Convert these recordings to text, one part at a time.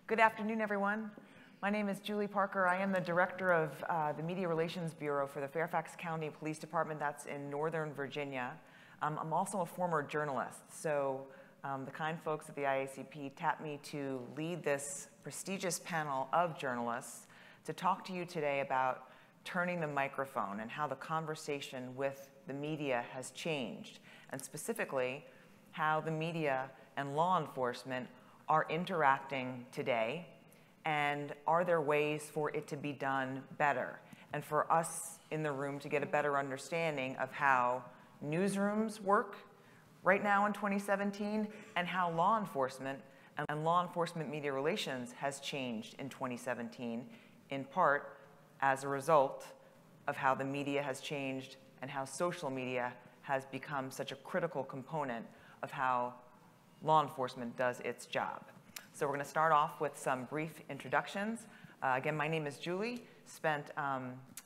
Good afternoon, everyone. My name is Julie Parker. I am the director of the Media Relations Bureau for the Fairfax County Police Department. That's in Northern Virginia. I'm also a former journalist, so the kind folks at the IACP tapped me to lead this prestigious panel of journalists to talk to you today about turning the microphone and how the conversation with the media has changed, and specifically how the media and law enforcement are interacting today, and are there ways for it to be done better, and for us in the room to get a better understanding of how newsrooms work right now in 2017 and how law enforcement and law enforcement media relations has changed in 2017, in part as a result of how the media has changed and how social media has become such a critical component of how law enforcement does its job. So we're going to start off with some brief introductions. Again, my name is Julie. Spent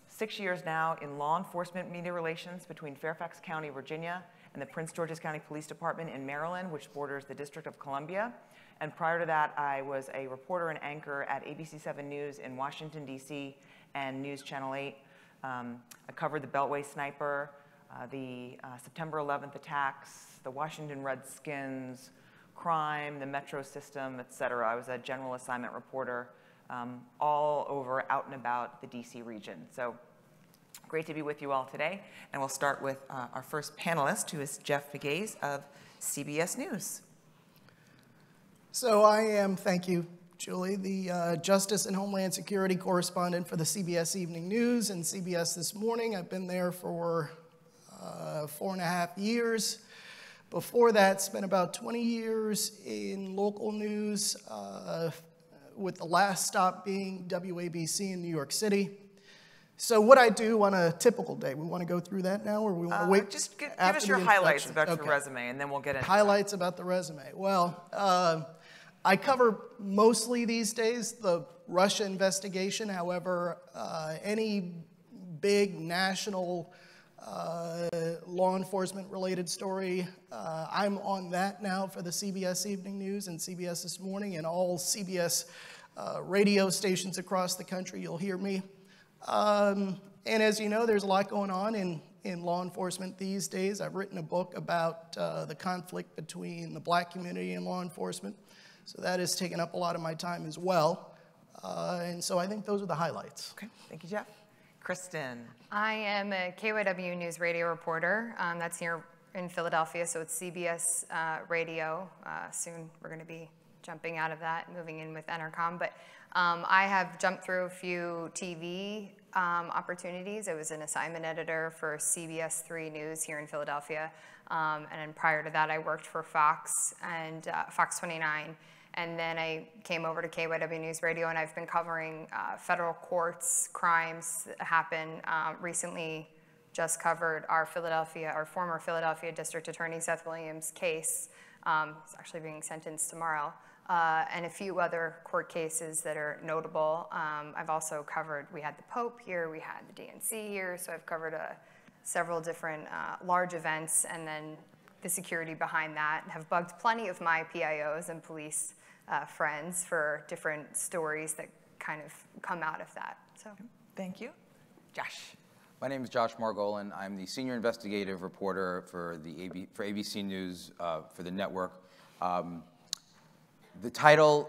6 years now in law enforcement media relations between Fairfax County, Virginia, and the Prince George's County Police Department in Maryland, which borders the District of Columbia. And prior to that, I was a reporter and anchor at ABC 7 News in Washington, D.C., and News Channel 8. I covered the Beltway sniper, the September 11th attacks, the Washington Redskins, crime, the metro system, et cetera. I was a general assignment reporter all over, out and about the DC region. So great to be with you all today. And we'll start with our first panelist, who is Jeff Pegues of CBS News. So I am, thank you, Julie, the Justice and Homeland Security correspondent for the CBS Evening News and CBS This Morning. I've been there for 4.5 years. Before that, spent about 20 years in local news, with the last stop being WABC in New York City. So what I do on a typical day, we want to go through that now, or we want to wait? Just give us your highlights about your resume, and then we'll get into highlights about the resume. Well, I cover mostly these days the Russia investigation. However, any big national law enforcement related story, I'm on that now for the CBS Evening News and CBS This Morning, and all CBS radio stations across the country. You'll hear me. And as you know, there's a lot going on in law enforcement these days. I've written a book about the conflict between the black community and law enforcement, so that has taken up a lot of my time as well. And so I think those are the highlights. Okay, thank you, Jeff. Kristen. I am a KYW News radio reporter. That's here in Philadelphia, so it's CBS Radio. Soon we're going to be jumping out of that, moving in with Entercom. But I have jumped through a few TV opportunities. I was an assignment editor for CBS 3 News here in Philadelphia. And then prior to that, I worked for Fox and Fox 29. And then I came over to KYW News Radio, and I've been covering federal courts, crimes that happen. Recently just covered our former Philadelphia District Attorney Seth Williams case. He's actually being sentenced tomorrow. And a few other court cases that are notable. I've also covered, we had the Pope here, we had the DNC here, so I've covered several different large events, and then the security behind that. Have bugged plenty of my PIOs and police friends for different stories that kind of come out of that. So, thank you. Josh. My name is Josh Margolin. I'm the senior investigative reporter for ABC News for the network. The title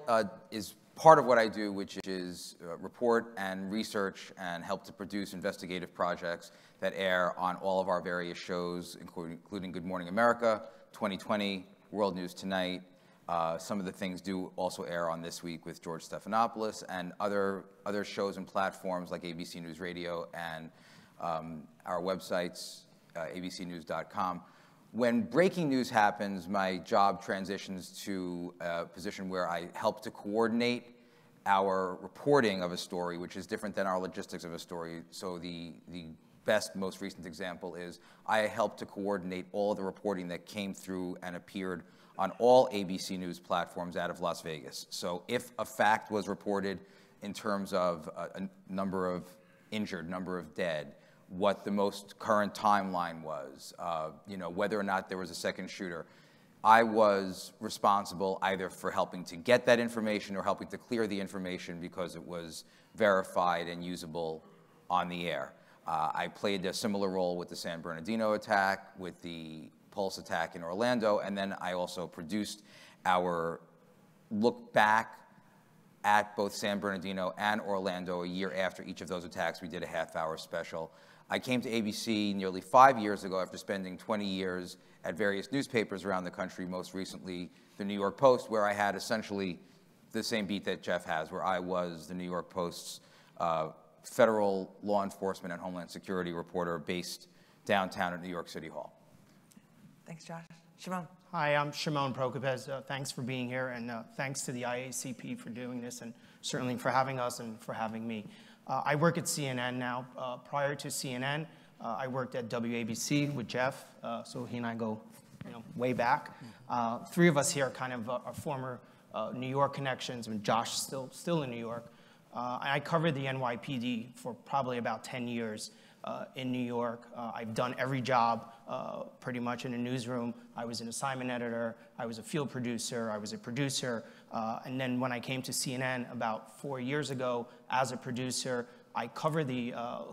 is part of what I do, which is report and research and help to produce investigative projects that air on all of our various shows, including Good Morning America, 2020, World News Tonight. Some of the things do also air on This Week with George Stephanopoulos, and other shows and platforms like ABC News Radio and our websites, abcnews.com. When breaking news happens, my job transitions to a position where I help to coordinate our reporting of a story, which is different than our logistics of a story. So the best, most recent example is I helped to coordinate all the reporting that came through and appeared on all ABC News platforms out of Las Vegas. So if a fact was reported in terms of a number of injured, number of dead, what the most current timeline was, whether or not there was a second shooter, I was responsible either for helping to get that information or helping to clear the information because it was verified and usable on the air. I played a similar role with the San Bernardino attack, with the Pulse attack in Orlando, and then I also produced our look back at both San Bernardino and Orlando a year after each of those attacks. We did a half-hour special. I came to ABC nearly 5 years ago after spending 20 years at various newspapers around the country, most recently the New York Post, where I had essentially the same beat that Jeff has, where I was the New York Post's federal law enforcement and homeland security reporter based downtown at New York City Hall. Thanks, Josh. Shimon. Hi, I'm Shimon Prokopez. Thanks for being here, and thanks to the IACP for doing this, and certainly for having us and for having me. I work at CNN now. Prior to CNN, I worked at WABC with Jeff, so he and I go way back. Three of us here kind of are former New York connections, and Josh still in New York. I covered the NYPD for probably about 10 years in New York. I've done every job pretty much in a newsroom. I was an assignment editor, I was a field producer, I was a producer, and then when I came to CNN about 4 years ago as a producer, I covered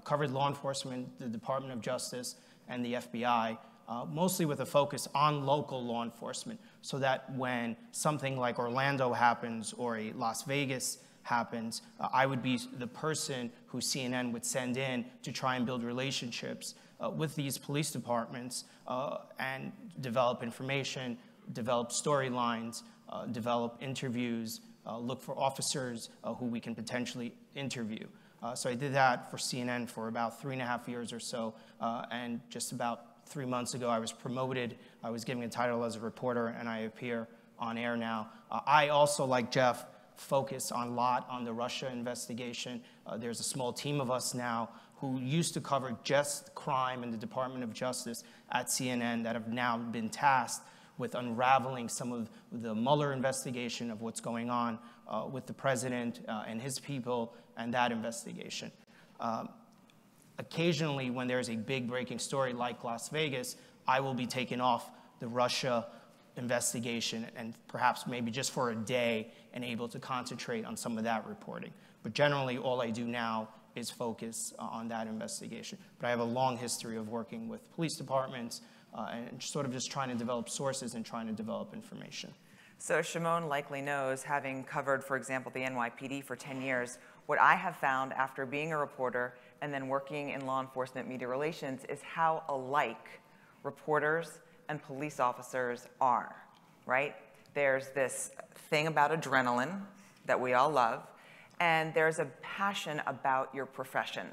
covered law enforcement, the Department of Justice, and the FBI, mostly with a focus on local law enforcement, so that when something like Orlando happens or a Las Vegas happens, I would be the person who CNN would send in to try and build relationships with these police departments and develop information, develop storylines, develop interviews, look for officers who we can potentially interview. So I did that for CNN for about 3.5 years or so, and just about 3 months ago I was promoted. I was given a title as a reporter, and I appear on air now. I also, like Jeff, focus a lot on the Russia investigation. There's a small team of us now who used to cover just crime in the Department of Justice at CNN that have now been tasked with unraveling some of the Mueller investigation of what's going on with the president and his people and that investigation. Occasionally, when there's a big breaking story like Las Vegas, I will be taken off the Russia investigation and perhaps maybe just for a day and able to concentrate on some of that reporting. But generally, all I do now is focus on that investigation. But I have a long history of working with police departments and sort of just trying to develop sources and trying to develop information. So Shimon likely knows, having covered, for example, the NYPD for 10 years, what I have found after being a reporter and then working in law enforcement media relations is how alike reporters and police officers are, right? There's this thing about adrenaline that we all love, and there's a passion about your profession.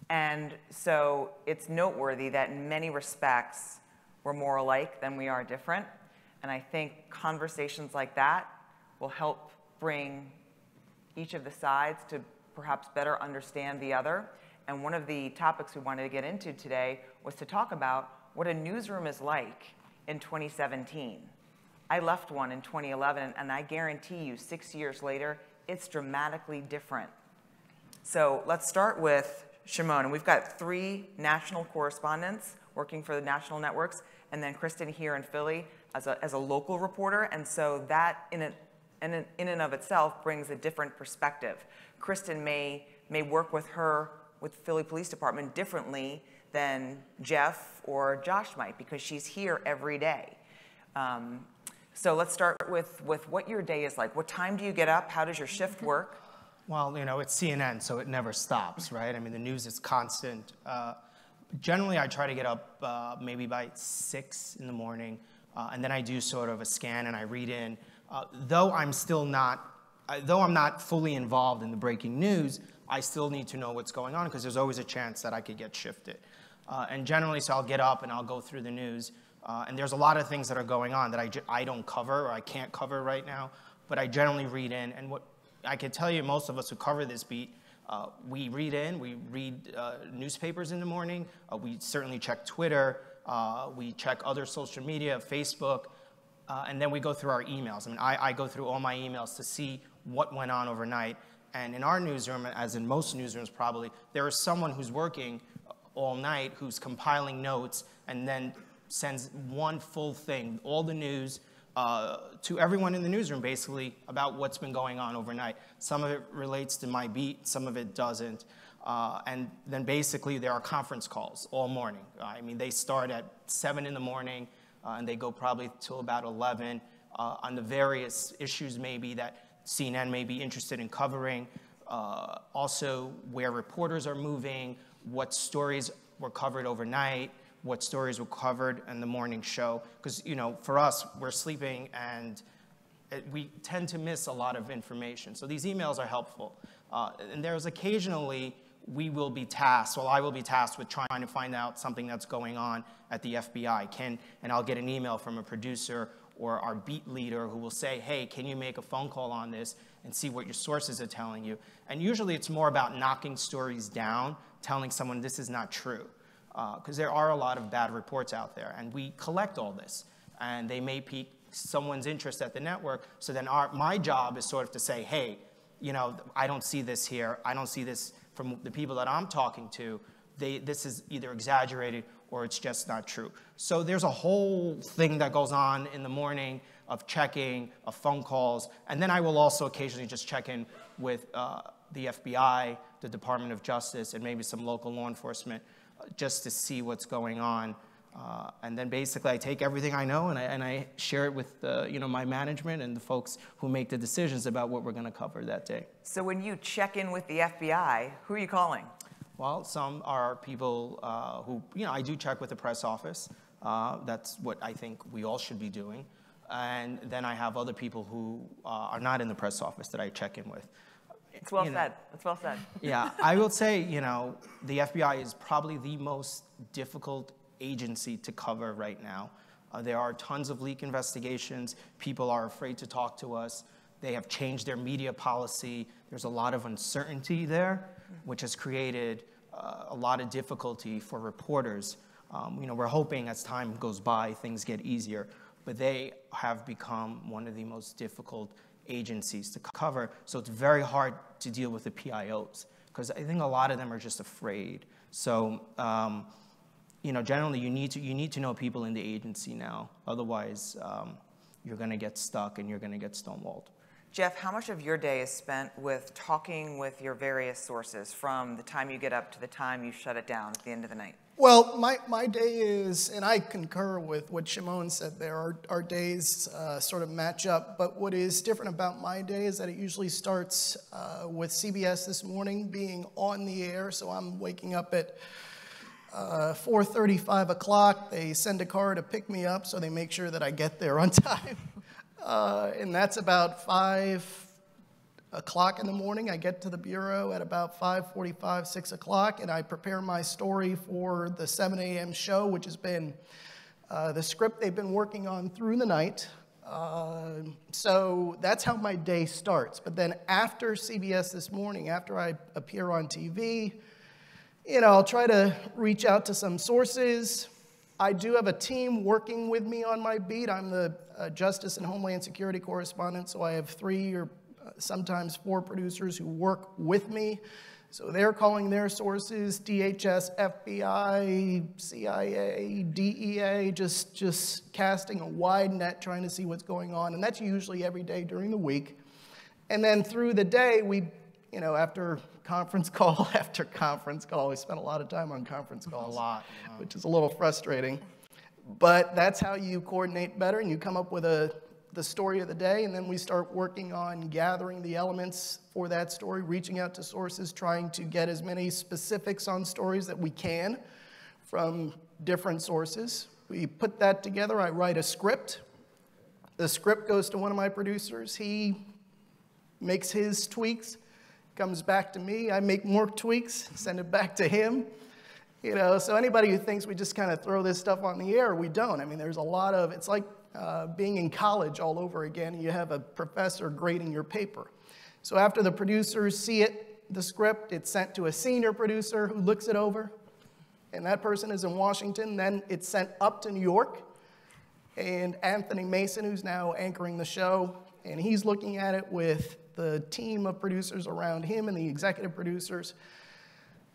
And so it's noteworthy that in many respects, we're more alike than we are different. And I think conversations like that will help bring each of the sides to perhaps better understand the other. And one of the topics we wanted to get into today was to talk about what a newsroom is like in 2017. I left one in 2011, and I guarantee you 6 years later, it's dramatically different. So let's start with Shimon. And we've got 3 national correspondents working for the national networks, and then Kristen here in Philly as a local reporter. And so that in and of itself brings a different perspective. Kristen may work with Philly Police Department differently than Jeff or Josh might, because she's here every day. So let's start with what your day is like. What time do you get up? How does your shift work? Well, it's CNN, so it never stops, right? I mean, the news is constant. Generally, I try to get up maybe by 6 in the morning, and then I do sort of a scan and I read in. Though I'm not fully involved in the breaking news, I still need to know what's going on because there's always a chance that I could get shifted. And generally, so I'll get up and I'll go through the news. And there's a lot of things that are going on that I don't cover or I can't cover right now, but I generally read in. And what I can tell you, most of us who cover this beat, we read in, we read newspapers in the morning, we certainly check Twitter, we check other social media, Facebook, and then we go through our emails. I mean, I go through all my emails to see what went on overnight. And in our newsroom, as in most newsrooms probably, there is someone who's working all night who's compiling notes and then sends one full thing, all the news to everyone in the newsroom, basically, about what's been going on overnight. Some of it relates to my beat, some of it doesn't. And then basically there are conference calls all morning. I mean, they start at 7 in the morning and they go probably till about 11 on the various issues maybe that CNN may be interested in covering. Also where reporters are moving, what stories were covered overnight, what stories were covered in the morning show. Because, you know, for us, we're sleeping and we tend to miss a lot of information. So these emails are helpful. And there's occasionally we will be tasked, well, I will be tasked with trying to find out something that's going on at the FBI. And I'll get an email from a producer or our beat leader who will say, hey, can you make a phone call on this and see what your sources are telling you? And usually it's more about knocking stories down, telling someone this is not true. Because there are a lot of bad reports out there, and we collect all this. And they may pique someone's interest at the network, so then my job is sort of to say, hey, you know, I don't see this here. I don't see this from the people that I'm talking to. This is either exaggerated or it's just not true. So there's a whole thing that goes on in the morning of checking, of phone calls, and then I will also occasionally just check in with the FBI, the Department of Justice, and maybe some local law enforcement just to see what's going on. And then basically I take everything I know and I share it with you know, my management and the folks who make the decisions about what we're going to cover that day. So when you check in with the FBI, who are you calling? Well, some are people who, you know, I do check with the press office. That's what I think we all should be doing. And then I have other people who are not in the press office that I check in with. It's well said. It's well said. Yeah, I will say, you know, the FBI is probably the most difficult agency to cover right now. There are tons of leak investigations. People are afraid to talk to us. They have changed their media policy. There's a lot of uncertainty there, which has created a lot of difficulty for reporters. You know, we're hoping as time goes by, things get easier, but they have become one of the most difficult agencies to cover. So it's very hard to deal with the PIOs because I think a lot of them are just afraid. So, you know, generally you need to know people in the agency now. Otherwise, you're going to get stuck and you're going to get stonewalled. Jeff, how much of your day is spent with talking with your various sources from the time you get up to the time you shut it down at the end of the night? Well, my day is, and I concur with what Shimon said there, our days sort of match up, but what is different about my day is that it usually starts with CBS This Morning being on the air, so I'm waking up at 4:30, 5 o'clock. They send a car to pick me up, so they make sure that I get there on time. And that's about 5 o'clock in the morning. I get to the Bureau at about 5:45, 6 o'clock, and I prepare my story for the 7 a.m. show, which has been the script they've been working on through the night. So that's how my day starts. But then after CBS This Morning, after I appear on TV, you know, I'll try to reach out to some sources. I do have a team working with me on my beat. I'm the Justice and Homeland Security correspondent, so I have 3 or sometimes 4 producers who work with me. So they're calling their sources, DHS, FBI, CIA, DEA, just casting a wide net trying to see what's going on. And that's usually every day during the week. And then through the day, we, you know, after conference call after conference call, we spent a lot of time on conference calls. A lot. Which is a little frustrating. But that's how you coordinate better, and you come up with the story of the day, and then we start working on gathering the elements for that story, reaching out to sources, trying to get as many specifics on stories that we can from different sources. We put that together. I write a script. The script goes to one of my producers. He makes his tweaks, comes back to me. I make more tweaks, send it back to him. You know, so anybody who thinks we just kind of throw this stuff on the air, we don't. I mean, there's a lot of, it's like being in college all over again. You have a professor grading your paper. So after the producers see it, the script, it's sent to a senior producer who looks it over, and that person is in Washington. Then it's sent up to New York, and Anthony Mason, who's now anchoring the show, and he's looking at it with the team of producers around him and the executive producers.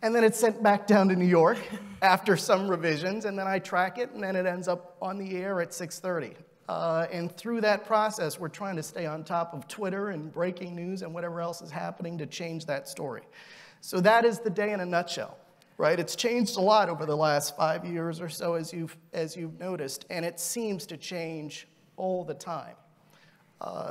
And then it's sent back down to New York after some revisions, and then I track it, and then it ends up on the air at 6:30. And through that process, we're trying to stay on top of Twitter and breaking news and whatever else is happening to change that story. So that is the day in a nutshell, right? It's changed a lot over the last 5 years or so, as you've noticed, and it seems to change all the time.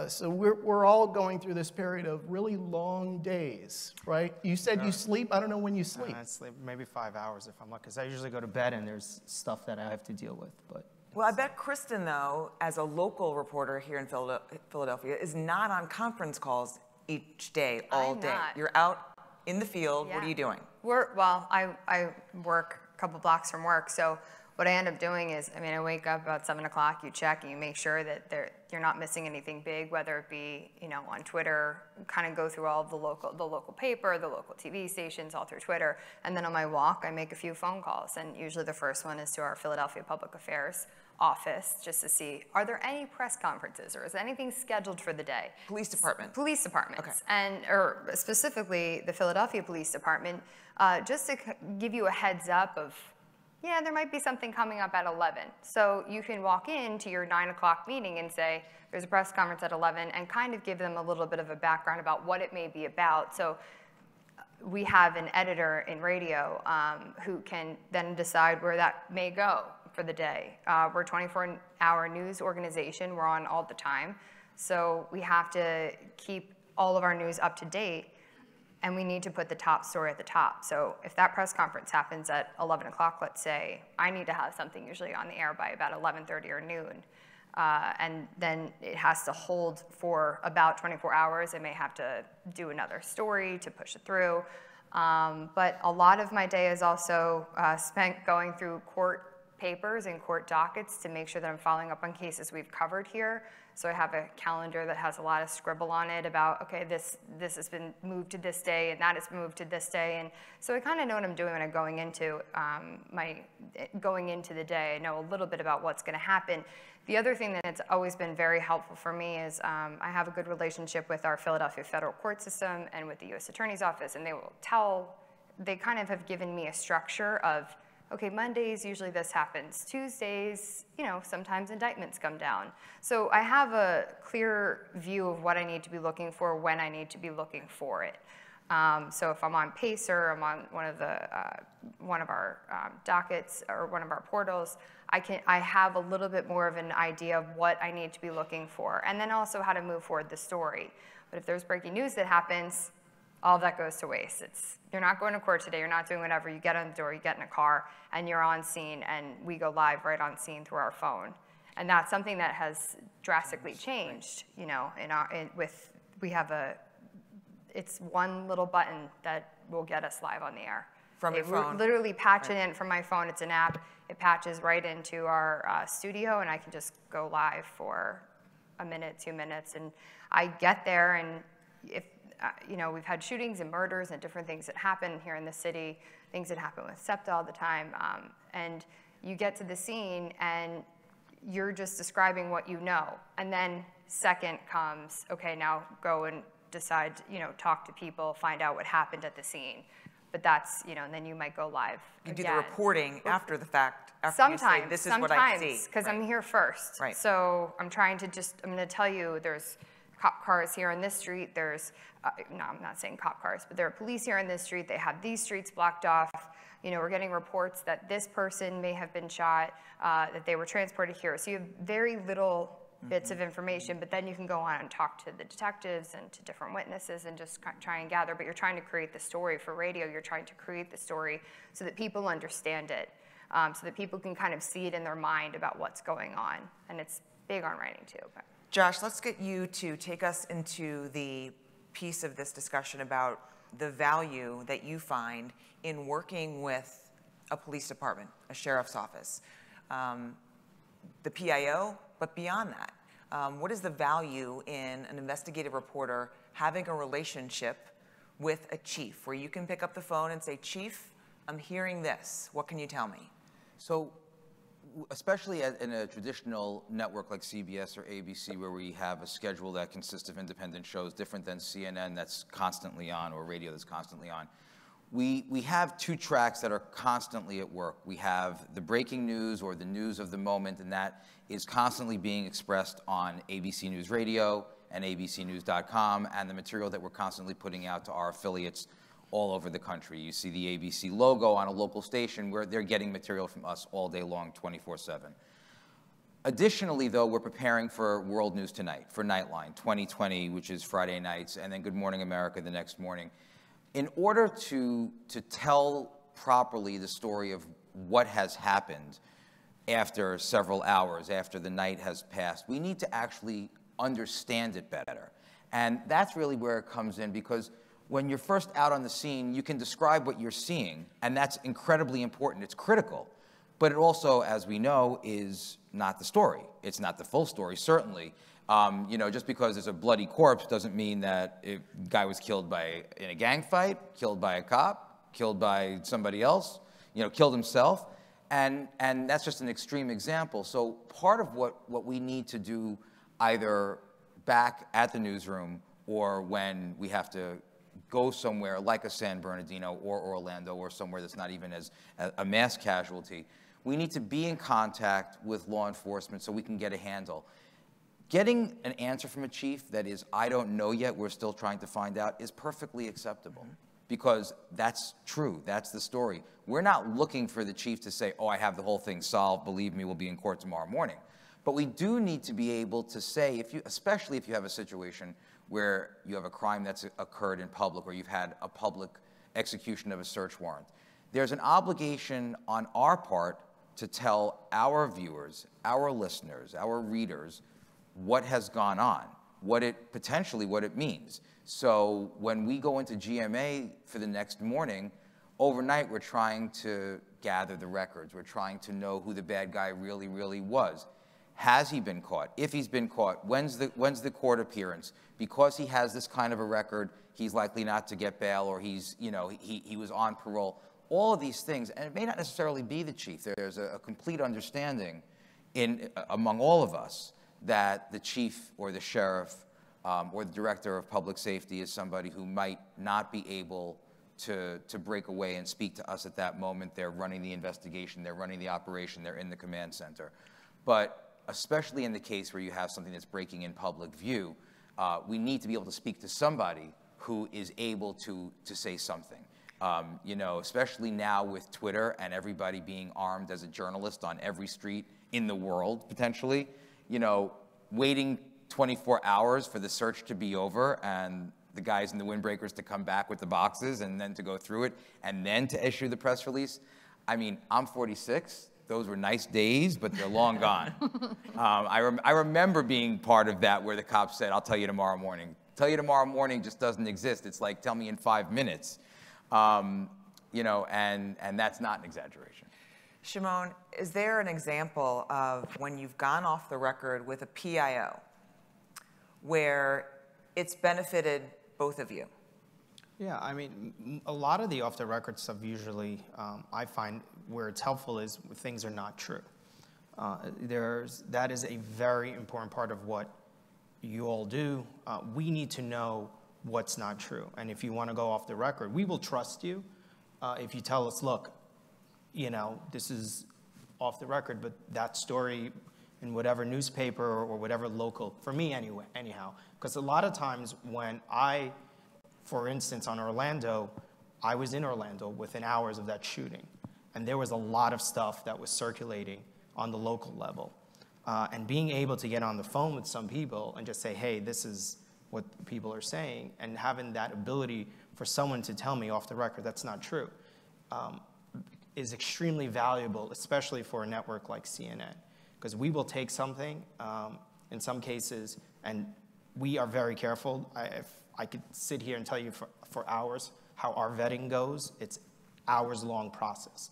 So we're all going through this period of really long days, right? You said you sleep. I don't know when you sleep. I sleep maybe 5 hours if I'm lucky, because I usually go to bed and there's stuff that I have to deal with. But Well, I bet Kristen, though, as a local reporter here in Philadelphia, is not on conference calls each day, all I'm day. not. You're out in the field. What are Yeah. you doing? Well, I work a couple blocks from work, so what I end up doing is, I wake up about 7 o'clock, you check, and you make sure that you're not missing anything big, whether it be, on Twitter, kind of go through all of the local paper, the local TV stations, all through Twitter, and then on my walk, I make a few phone calls, and usually the first one is to our Philadelphia Public Affairs office, just to see, are there any press conferences, or is anything scheduled for the day? Police department. Police departments, Okay. or specifically the Philadelphia Police Department, just to give you a heads up of, yeah, there might be something coming up at 11. So you can walk into your 9 o'clock meeting and say, there's a press conference at 11, and kind of give them a little bit of a background about what it may be about. So we have an editor in radio who can then decide where that may go for the day. We're a 24-hour news organization. We're on all the time. So we have to keep all of our news up to date, and we need to put the top story at the top. So if that press conference happens at 11 o'clock, let's say, I need to have something usually on the air by about 11:30 or noon. And then it has to hold for about 24 hours. I may have to do another story to push it through. But a lot of my day is also spent going through court papers and court dockets to make sure that I'm following up on cases we've covered here. So I have a calendar that has a lot of scribble on it about, okay, this has been moved to this day and that has moved to this day. And so I kind of know what I'm doing when I'm going into the day. I know a little bit about what's going to happen. The other thing that's always been very helpful for me is I have a good relationship with our Philadelphia federal court system and with the U.S. Attorney's Office, and they kind of have given me a structure of, okay, Mondays, usually this happens. Tuesdays, sometimes indictments come down. So I have a clear view of what I need to be looking for when I need to be looking for it. So if I'm on Pacer, I'm on one of our dockets or one of our portals, I have a little bit more of an idea of what I need to be looking for, and then also how to move forward the story. But if there's breaking news that happens, all of that goes to waste. You're not going to court today, you're not doing whatever, you get on the door, you get in a car, and you're on scene, and we go live right on scene through our phone. And that's something that has drastically changed, it's one little button that will get us live on the air. From your phone. Literally patch it in from my phone, it's an app, it patches right into our studio, and I can just go live for a minute, 2 minutes, and I get there, and if we've had shootings and murders and different things that happen here in the city, things that happen with SEPTA all the time. And you get to the scene and you're just describing what you know. And then second comes, okay, now go and decide, talk to people, find out what happened at the scene. But that's, and then you might go live You again. do the reporting after the fact. After Sometimes, you say, this is what I see. because Right. I'm here first. Right. So I'm going to tell you there's cop cars here on this street. There's, no, I'm not saying cop cars, but there are police here on this street. They have these streets blocked off. We're getting reports that this person may have been shot, that they were transported here. So you have very little bits of information, but then you can go on and talk to the detectives and to different witnesses and just try and gather. But you're trying to create the story for radio. You're trying to create the story so that people understand it, so that people can kind of see it in their mind about what's going on. And it's big on writing too. But. Josh, let's get you to take us into the piece of this discussion about the value that you find in working with a police department, a sheriff's office, the PIO, but beyond that. What is the value in an investigative reporter having a relationship with a chief where you can pick up the phone and say, Chief, I'm hearing this. What can you tell me? So, especially in a traditional network like CBS or ABC, where we have a schedule that consists of independent shows different than CNN that's constantly on or radio that's constantly on, we have two tracks that are constantly at work. We have the breaking news or the news of the moment, and that is constantly being expressed on ABC News Radio and abcnews.com, and the material that we're constantly putting out to our affiliates all over the country. You see the ABC logo on a local station where they're getting material from us all day long, 24/7. Additionally, though, we're preparing for World News Tonight, for Nightline 2020, which is Friday nights, and then Good Morning America the next morning. In order to tell properly the story of what has happened after several hours, after the night has passed, we need to actually understand it better. And that's really where it comes in, because when you're first out on the scene, you can describe what you're seeing, and that's incredibly important. It's critical. But it also, as we know, is not the story. It's not the full story, certainly. You know, just because there's a bloody corpse doesn't mean that a guy was killed in a gang fight, killed by a cop, killed by somebody else, you know, killed himself. And that's just an extreme example. So part of what we need to do, either back at the newsroom or when we have to go somewhere like a San Bernardino or Orlando or somewhere that's not even as a mass casualty, we need to be in contact with law enforcement so we can get a handle. Getting an answer from a chief that is, I don't know yet, we're still trying to find out, is perfectly acceptable, because that's true, that's the story. We're not looking for the chief to say, oh, I have the whole thing solved, believe me, we'll be in court tomorrow morning. But we do need to be able to say, especially if you have a situation where you have a crime that's occurred in public, or you've had a public execution of a search warrant, there's an obligation on our part to tell our viewers, our listeners, our readers, what has gone on, what it means. So when we go into GMA for the next morning, overnight we're trying to gather the records. We're trying to know who the bad guy really, really was. Has he been caught? If he's been caught, when's the court appearance? Because he has this kind of a record, he's likely not to get bail, or he was on parole. All of these things, and it may not necessarily be the chief. There's a complete understanding among all of us that the chief or the sheriff or the director of public safety is somebody who might not be able to break away and speak to us at that moment. They're running the investigation, they're running the operation, they're in the command center. But especially in the case where you have something that's breaking in public view, we need to be able to speak to somebody who is able to say something. You know, especially now with Twitter and everybody being armed as a journalist on every street in the world, potentially, you know, waiting 24 hours for the search to be over and the guys in the windbreakers to come back with the boxes and then to go through it and then to issue the press release. I mean, I'm 46. Those were nice days, but they're long gone. I remember being part of that where the cops said, I'll tell you tomorrow morning. Tell you tomorrow morning just doesn't exist. It's like, tell me in 5 minutes. You know, and that's not an exaggeration. Shimon, is there an example of when you've gone off the record with a PIO where it's benefited both of you? Yeah, I mean, a lot of the off-the-record stuff usually, I find where it's helpful is when things are not true. That is a very important part of what you all do. We need to know what's not true. And if you want to go off the record, we will trust you if you tell us, look, you know, this is off the record, but that story in whatever newspaper or whatever local, for me anyway, anyhow, because a lot of times when for instance, on Orlando, I was in Orlando within hours of that shooting, and there was a lot of stuff that was circulating on the local level. And being able to get on the phone with some people and just say, hey, this is what people are saying, and having that ability for someone to tell me off the record that's not true, is extremely valuable, especially for a network like CNN, because we will take something in some cases, and we are very careful. If I could sit here and tell you for hours how our vetting goes. It's hours-long process.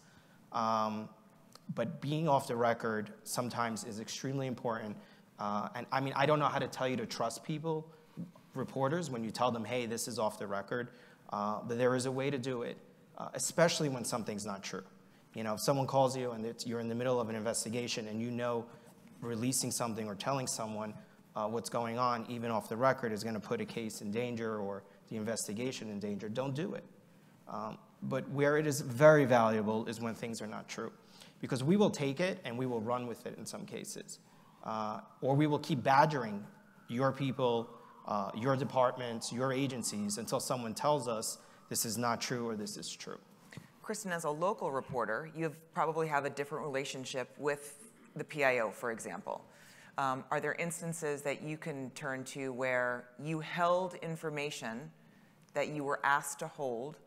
But being off the record sometimes is extremely important. And I mean, I don't know how to tell you to trust people, reporters, when you tell them, hey, this is off the record. But there is a way to do it, especially when something's not true. You know, if someone calls you and you're in the middle of an investigation and you know releasing something or telling someone what's going on, even off the record, is going to put a case in danger or the investigation in danger, don't do it. But where it is very valuable is when things are not true. Because we will take it and we will run with it in some cases. Or we will keep badgering your people, your departments, your agencies until someone tells us this is not true or this is true. Kristen, as a local reporter, you probably have a different relationship with the PIO, for example. Are there instances that you can turn to where you held information that you were asked to hold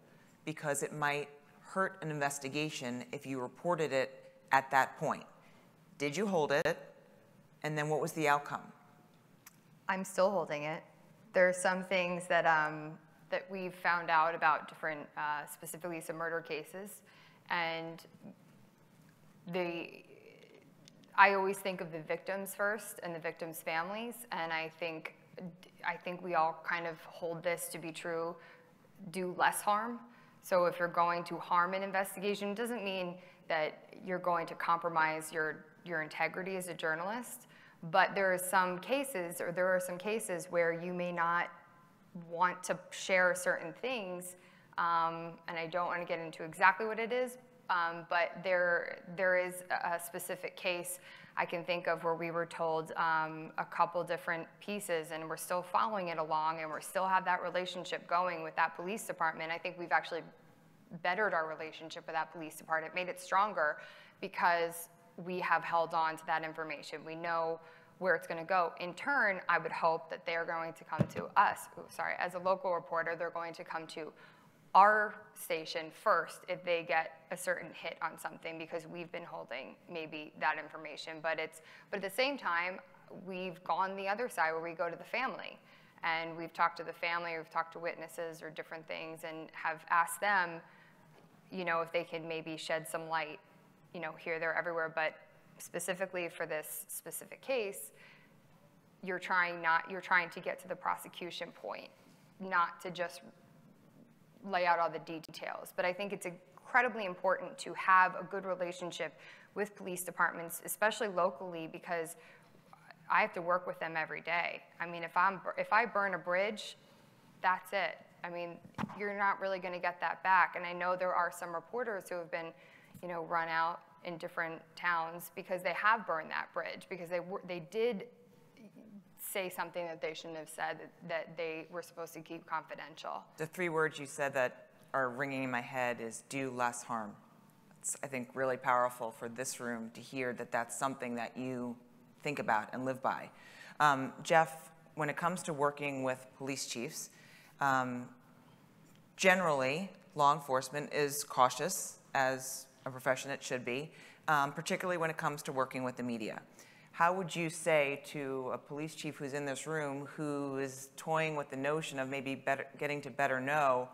because it might hurt an investigation if you reported it at that point? Did you hold it? And then what was the outcome? I'm still holding it. There are some things that that we've found out about different, specifically some murder cases, and I always think of the victims first and the victims' families, and I think we all kind of hold this to be true: do less harm. So if you're going to harm an investigation, it doesn't mean that you're going to compromise your integrity as a journalist, but there are some cases where you may not want to share certain things, and I don't want to get into exactly what it is, but there is a specific case I can think of where we were told a couple different pieces, and we're still following it along, and we still have that relationship going with that police department. I think we've actually bettered our relationship with that police department, made it stronger, because we have held on to that information. We know where it's going to go. In turn, I would hope that they're going to come to us. As a local reporter, they're going to come to our station first if they get a certain hit on something, because we've been holding maybe that information. But at the same time, we've gone the other side where we go to the family, and we've talked to the family, we've talked to witnesses or different things, and have asked them, if they could maybe shed some light, here, there, everywhere. But specifically for this specific case, you're trying to get to the prosecution point, not to just lay out all the details. But I think it's incredibly important to have a good relationship with police departments, especially locally, because I have to work with them every day. I mean, if I burn a bridge, that's it. I mean, you're not really going to get that back. And I know there are some reporters who have been, run out in different towns because they have burned that bridge, because they did say something that they shouldn't have said, that they were supposed to keep confidential. The 3 words you said that are ringing in my head is do less harm. It's, I think, really powerful for this room to hear that that's something that you think about and live by. Jeff, when it comes to working with police chiefs, generally law enforcement is cautious, as a profession it should be, particularly when it comes to working with the media. How would you say to a police chief who's in this room who is toying with the notion of maybe getting to better know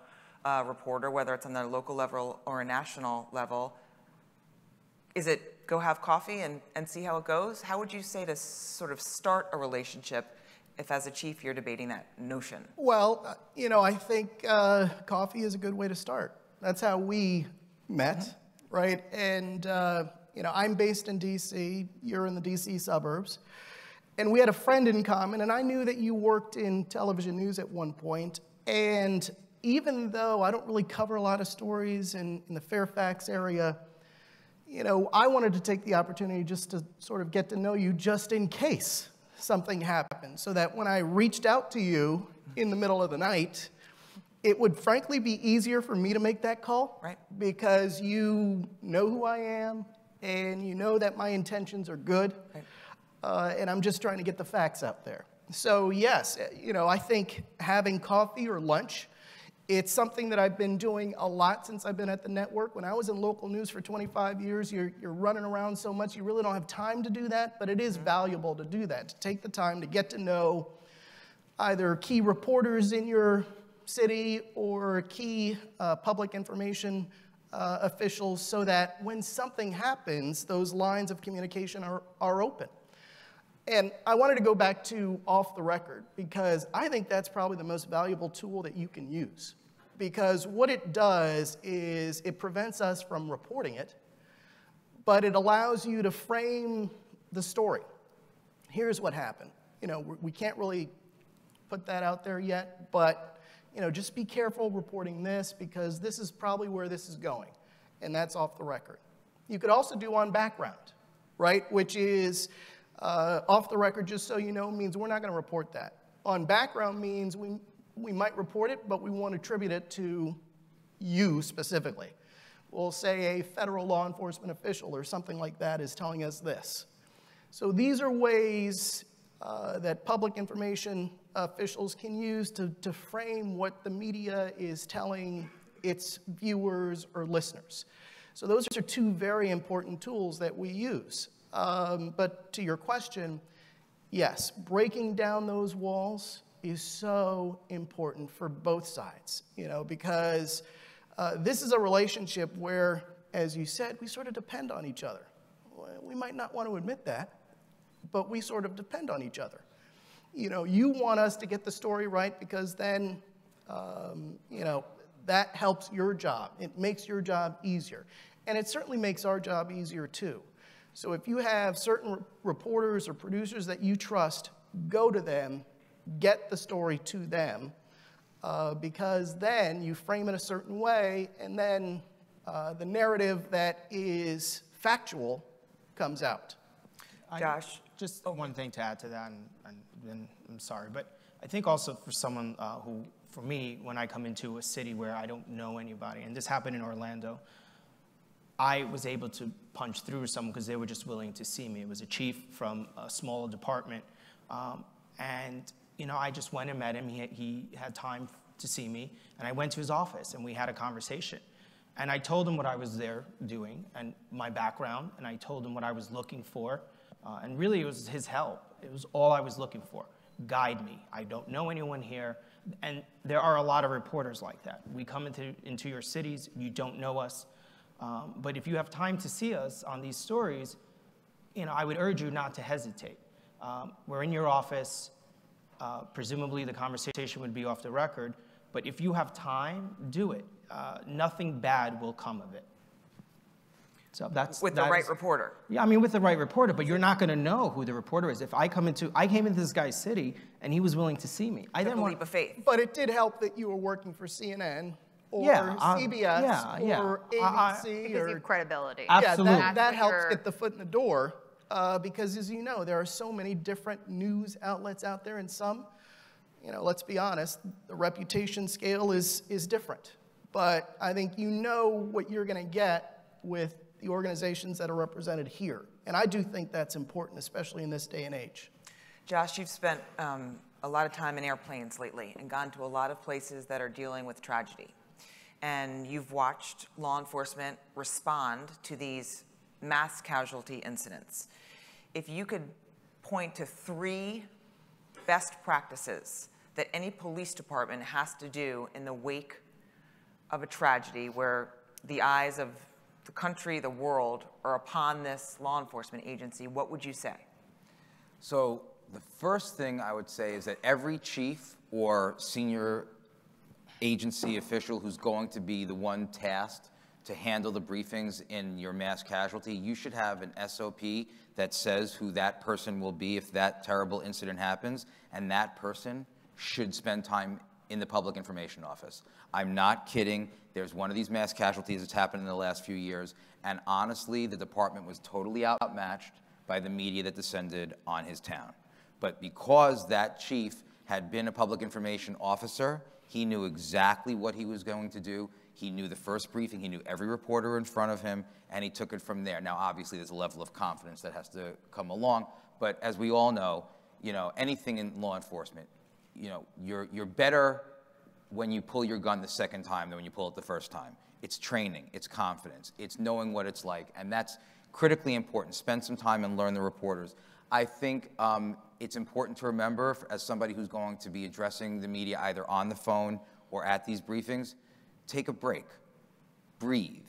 a reporter, whether it's on the local level or a national level, is it go have coffee and see how it goes? How would you say to sort of start a relationship if as a chief you're debating that notion? Well, I think coffee is a good way to start. That's how we met, right? And I'm based in D.C., you're in the D.C. suburbs, and we had a friend in common, and I knew that you worked in television news at one point, and even though I don't really cover a lot of stories in the Fairfax area, I wanted to take the opportunity just to sort of get to know you just in case something happened, so that when I reached out to you in the middle of the night, it would frankly be easier for me to make that call, right? Because you know who I am, and you know that my intentions are good, right. And I'm just trying to get the facts out there. So yes, I think having coffee or lunch, it's something that I've been doing a lot since I've been at the network. When I was in local news for 25 years, you're running around so much, you really don't have time to do that, but it is valuable to do that, to take the time to get to know either key reporters in your city or key public information officials, so that when something happens, those lines of communication are open. And I wanted to go back to off the record, because I think that's probably the most valuable tool that you can use. Because what it does is it prevents us from reporting it, but it allows you to frame the story. Here's what happened. We can't really put that out there yet, but just be careful reporting this because this is probably where this is going, and that's off the record. You could also do on background, right, which is off the record, just so you know, means we're not going to report that. On background means we might report it, but we won't attribute it to you specifically. We'll say a federal law enforcement official or something like that is telling us this. So these are ways that public information officials can use to frame what the media is telling its viewers or listeners. So those are two very important tools that we use. But to your question, yes, breaking down those walls is so important for both sides, because this is a relationship where, as you said, we sort of depend on each other. We might not want to admit that, but we sort of depend on each other. You want us to get the story right because then, that helps your job. It makes your job easier. And it certainly makes our job easier too. So if you have certain reporters or producers that you trust, go to them, get the story to them, because then you frame it a certain way, and then the narrative that is factual comes out. Josh? Just one thing to add to that, and then I'm sorry, but I think also for someone who, for me, when I come into a city where I don't know anybody, and this happened in Orlando, I was able to punch through someone because they were just willing to see me. It was a chief from a small department, and I just went and met him. He had time to see me, and I went to his office, and we had a conversation. And I told him what I was there doing and my background, and I told him what I was looking for, and really it was his help. It was all I was looking for. Guide me. I don't know anyone here, and there are a lot of reporters like that. We come into your cities, you don't know us, but if you have time to see us on these stories, I would urge you not to hesitate. We're in your office. Presumably the conversation would be off the record, but if you have time, do it. Nothing bad will come of it. So with the right reporter. Yeah, I mean with the right reporter, but you're not going to know who the reporter is. If I came into this guy's city and he was willing to see me, I didn't want leap of faith. But it did help that you were working for CNN or CBS or ABC. Because you have credibility. Absolutely. Yeah, that helps get the foot in the door. Because as you know, there are so many different news outlets out there, and some, let's be honest, the reputation scale is different. But I think you know what you're going to get with the organizations that are represented here. And I do think that's important, especially in this day and age. Josh, you've spent a lot of time in airplanes lately and gone to a lot of places that are dealing with tragedy. And you've watched law enforcement respond to these mass casualty incidents. If you could point to 3 best practices that any police department has to do in the wake of a tragedy where the eyes of the country, the world, are upon this law enforcement agency, what would you say? So the first thing I would say is that every chief or senior agency official who's going to be the one tasked to handle the briefings in your mass casualty, you should have an SOP that says who that person will be if that terrible incident happens, and that person should spend time in the public information office. I'm not kidding. There's one of these mass casualties that's happened in the last few years, and honestly, the department was totally outmatched by the media that descended on his town. But because that chief had been a public information officer, he knew exactly what he was going to do. He knew the first briefing, he knew every reporter in front of him, and he took it from there. Now, obviously, there's a level of confidence that has to come along, but as we all know, anything in law enforcement, you're better when you pull your gun the second time than when you pull it the first time. It's training, it's confidence, it's knowing what it's like, and that's critically important. Spend some time and learn the reporters. I think it's important to remember, as somebody who's going to be addressing the media either on the phone or at these briefings, take a break, breathe.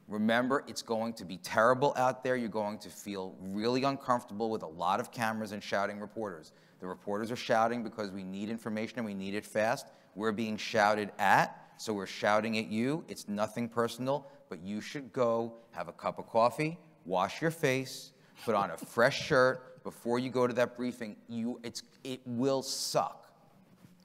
Remember, it's going to be terrible out there. You're going to feel really uncomfortable with a lot of cameras and shouting reporters. The reporters are shouting because we need information and we need it fast. We're being shouted at, so we're shouting at you. It's nothing personal, but you should go have a cup of coffee, wash your face, put on a fresh shirt before you go to that briefing. It will suck.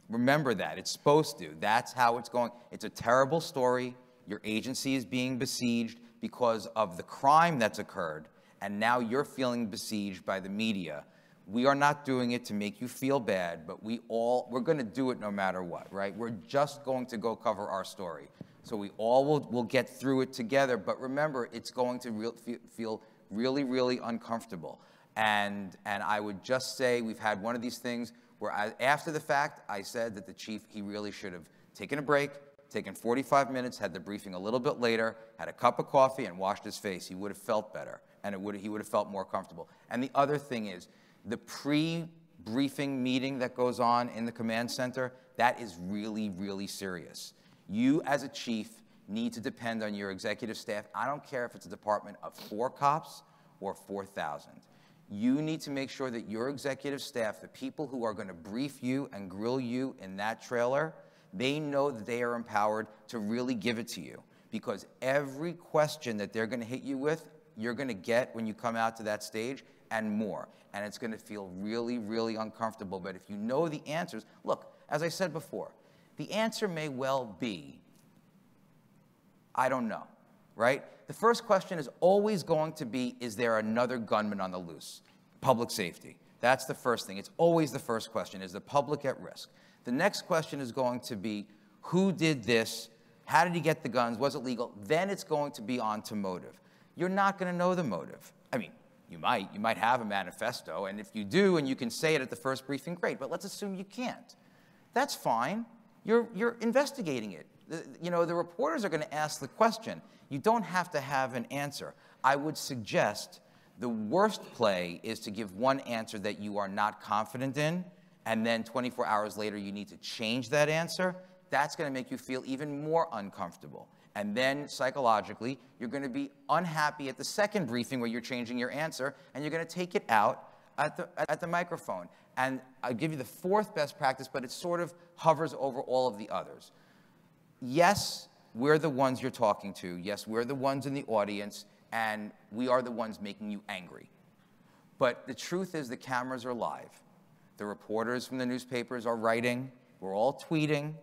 Remember that. It's supposed to. That's how it's going. It's a terrible story. Your agency is being besieged because of the crime that's occurred, and now you're feeling besieged by the media. We are not doing it to make you feel bad, but we're going to do it no matter what, right? We're just going to go cover our story. So we all will get through it together, but remember, it's going to feel really, really uncomfortable. And I would just say we've had one of these things where after the fact, I said that the chief, he really should have taken a break, taken 45 minutes, had the briefing a little bit later, had a cup of coffee, and washed his face. He would have felt better, and he would have felt more comfortable. And the other thing is, the pre-briefing meeting that goes on in the command center, that is really, really serious. You, as a chief, need to depend on your executive staff. I don't care if it's a department of 4 cops or 4,000. You need to make sure that your executive staff, the people who are going to brief you and grill you in that trailer, they know that they are empowered to really give it to you. Because every question that they're going to hit you with, you're going to get when you come out to that stage, and more. And it's going to feel really, really uncomfortable. But if you know the answers, look, as I said before, the answer may well be, I don't know, right? The first question is always going to be, is there another gunman on the loose? Public safety. That's the first thing. It's always the first question. Is the public at risk? The next question is going to be, who did this? How did he get the guns? Was it legal? Then it's going to be on to motive. You're not going to know the motive. I mean, you might have a manifesto, and if you do and you can say it at the first briefing, great, but let's assume you can't. That's fine. You're investigating it. The reporters are going to ask the question. You don't have to have an answer. I would suggest the worst play is to give one answer that you are not confident in, and then 24 hours later you need to change that answer. That's going to make you feel even more uncomfortable. And then psychologically, you're going to be unhappy at the second briefing where you're changing your answer, and you're going to take it out at the microphone. And I'll give you the fourth best practice, but it sort of hovers over all of the others. Yes, we're the ones you're talking to. Yes, we're the ones in the audience, and we are the ones making you angry. But the truth is the cameras are live. The reporters from the newspapers are writing. We're all tweeting.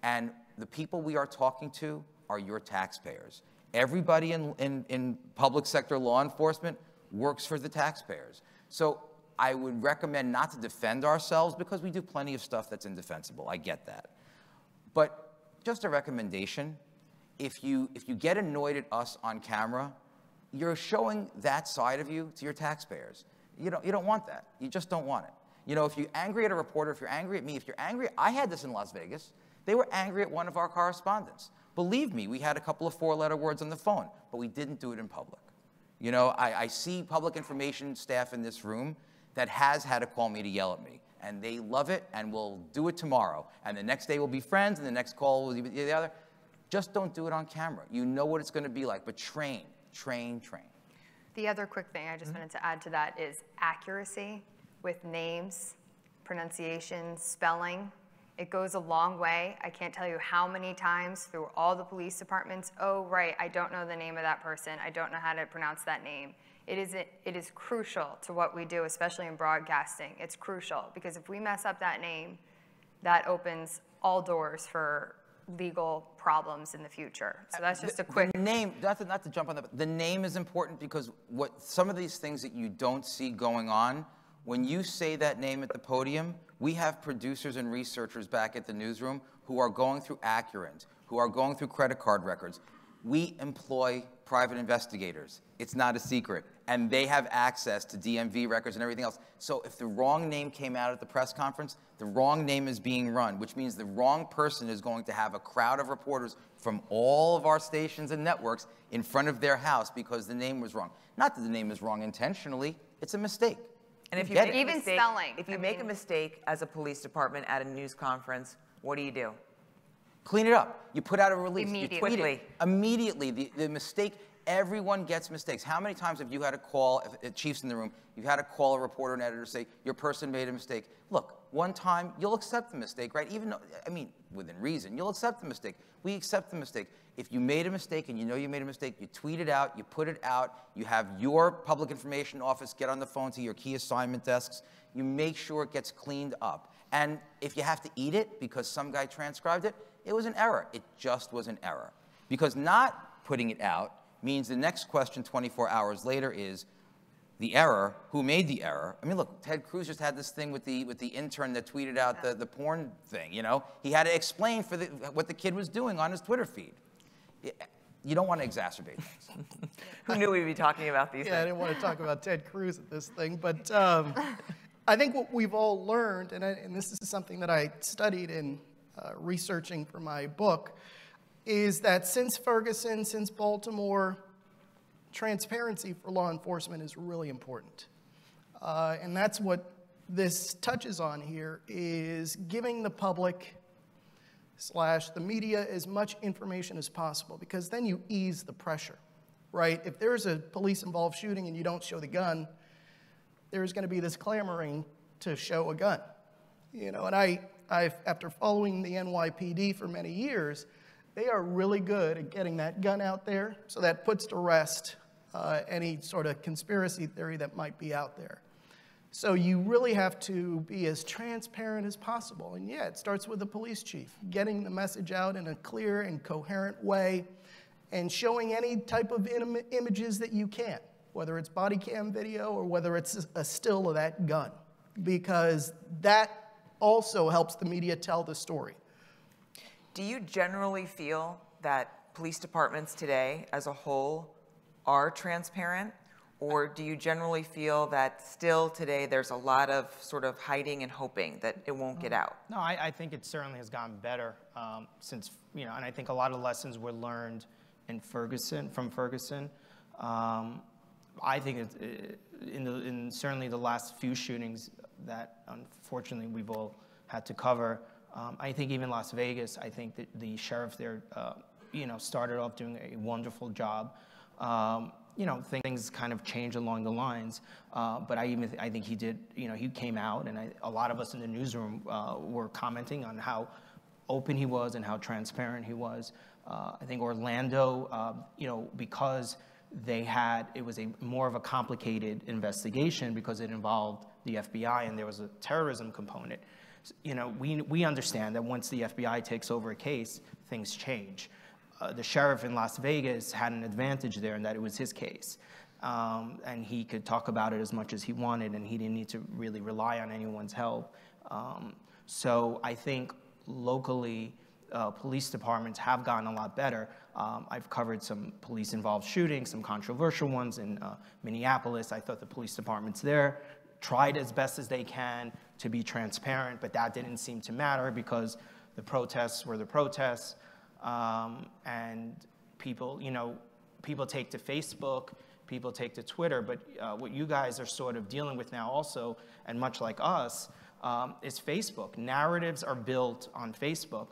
And the people we are talking to are your taxpayers. Everybody in public sector law enforcement works for the taxpayers. So I would recommend not to defend ourselves because we do plenty of stuff that's indefensible. I get that. But just a recommendation, if you get annoyed at us on camera, you're showing that side of you to your taxpayers. You don't want that. You just don't want it. If you're angry at a reporter, if you're angry at me, if you're angry, I had this in Las Vegas. They were angry at one of our correspondents. Believe me, we had a couple of 4-letter words on the phone, but we didn't do it in public. I see public information staff in this room that has had to call me to yell at me, and they love it and will do it tomorrow. And the next day we'll be friends, and the next call will be the other. Just don't do it on camera. You know what it's going to be like, but train. The other quick thing I just wanted to add to that is accuracy with names, pronunciation, spelling. It goes a long way. I can't tell you how many times through all the police departments, oh, right, I don't know the name of that person. I don't know how to pronounce that name. It is crucial to what we do, especially in broadcasting. It's crucial because if we mess up that name, that opens all doors for legal problems in the future. So that's just a quick... The name, not to jump on that, the name is important because some of these things that you don't see going on, when you say that name at the podium, we have producers and researchers back at the newsroom who are going through Accurant, who are going through credit card records. We employ private investigators. It's not a secret. And they have access to DMV records and everything else. So if the wrong name came out at the press conference, the wrong name is being run, which means the wrong person is going to have a crowd of reporters from all of our stations and networks in front of their house because the name was wrong. Not that the name is wrong intentionally, it's a mistake. And if you Get make it. a Even mistake, spelling, if you make a mistake as a police department at a news conference, what do? Clean it up. You put out a release. Immediately. You tweet it. Immediately. The mistake, everyone gets mistakes. How many times have you had to call, if chiefs in the room, you've had to call a reporter and editor say, your person made a mistake. Look, one time, you'll accept the mistake, right? Even though, I mean, within reason, you'll accept the mistake. We accept the mistake. If you made a mistake and you know you made a mistake, you tweet it out, you put it out, you have your public information office get on the phone to your key assignment desks, you make sure it gets cleaned up. And if you have to eat it because some guy transcribed it, it was an error. It just was an error. Because not putting it out means the next question 24 hours later is, the error, who made the error? I mean, look, Ted Cruz just had this thing with the intern that tweeted out the porn thing, you know? He had to explain for what the kid was doing on his Twitter feed. You don't want to exacerbate things. Who knew we'd be talking about these Yeah, I things? didn't want to talk about Ted Cruz at this thing, but I think what we've all learned, and this is something that I studied in researching for my book, is that since Ferguson, since Baltimore, transparency for law enforcement is really important. And that's what this touches on here, is giving the public / the media as much information as possible, because then you ease the pressure, right? If there's a police-involved shooting and you don't show the gun, there's going to be this clamoring to show a gun. You know, and I've after following the NYPD for many years, they are really good at getting that gun out there, so that puts to rest any sort of conspiracy theory that might be out there. So you really have to be as transparent as possible. And yeah, it starts with the police chief, getting the message out in a clear and coherent way and showing any type of images that you can, whether it's body cam video or whether it's a still of that gun, because that also helps the media tell the story. Do you generally feel that police departments today as a whole are transparent? Or do you generally feel that still today there's a lot of sort of hiding and hoping that it won't get out? No, I think it certainly has gotten better since, you know, and I think a lot of lessons were learned from Ferguson. I think in certainly the last few shootings that unfortunately we've all had to cover, I think even Las Vegas, I think that the sheriff there, you know, started off doing a wonderful job. You know, things kind of changed along the lines, but I think he did, you know, he came out, and a lot of us in the newsroom were commenting on how open he was and how transparent he was. I think Orlando, you know, because it was more of a complicated investigation because it involved the FBI and there was a terrorism component. You know, we understand that once the FBI takes over a case, things change. The sheriff in Las Vegas had an advantage there in that it was his case. And he could talk about it as much as he wanted, and he didn't need to really rely on anyone's help. So I think locally, police departments have gotten a lot better. I've covered some police-involved shootings, some controversial ones in Minneapolis. I thought the police departments there tried as best as they can to be transparent, but that didn't seem to matter because the protests were the protests. And people, you know, people take to Facebook, people take to Twitter, but what you guys are sort of dealing with now also, and much like us, is Facebook. Narratives are built on Facebook,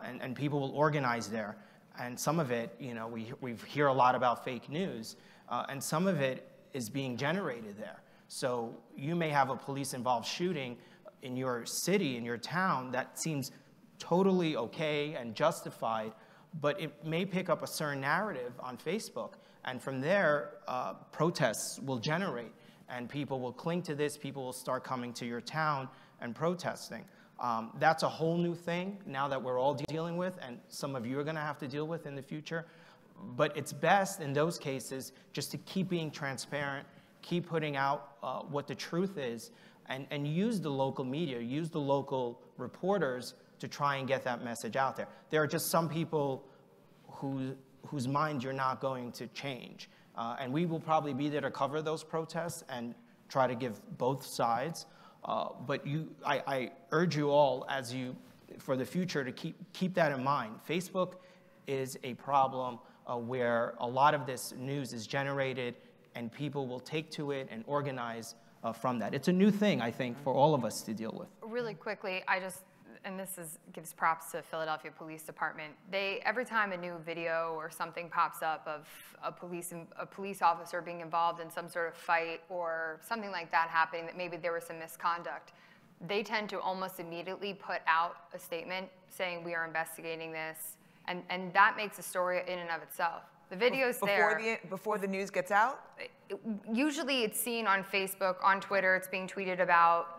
and people will organize there. And some of it, you know, we hear a lot about fake news, and some of it is being generated there. So you may have a police-involved shooting in your city, in your town, that seems totally okay and justified, but it may pick up a certain narrative on Facebook. And from there, protests will generate, and people will cling to this. People will start coming to your town and protesting. That's a whole new thing now that we're all dealing with, and some of you are going to have to deal with in the future. But it's best in those cases just to keep being transparent, keep putting out what the truth is, and use the local media, use the local reporters to try and get that message out there. There are just some people whose mind you're not going to change. And we will probably be there to cover those protests and try to give both sides. But I urge you all, for the future, to keep that in mind. Facebook is a problem where a lot of this news is generated, and people will take to it and organize from that. It's a new thing, I think, for all of us to deal with. Really quickly, and this gives props to Philadelphia Police Department. Every time a new video or something pops up of a police officer being involved in some sort of fight or something like that happening, that maybe there was some misconduct, they tend to almost immediately put out a statement saying we are investigating this, and that makes a story in and of itself. The video's there. Before the news gets out? Usually it's seen on Facebook, on Twitter, it's being tweeted about.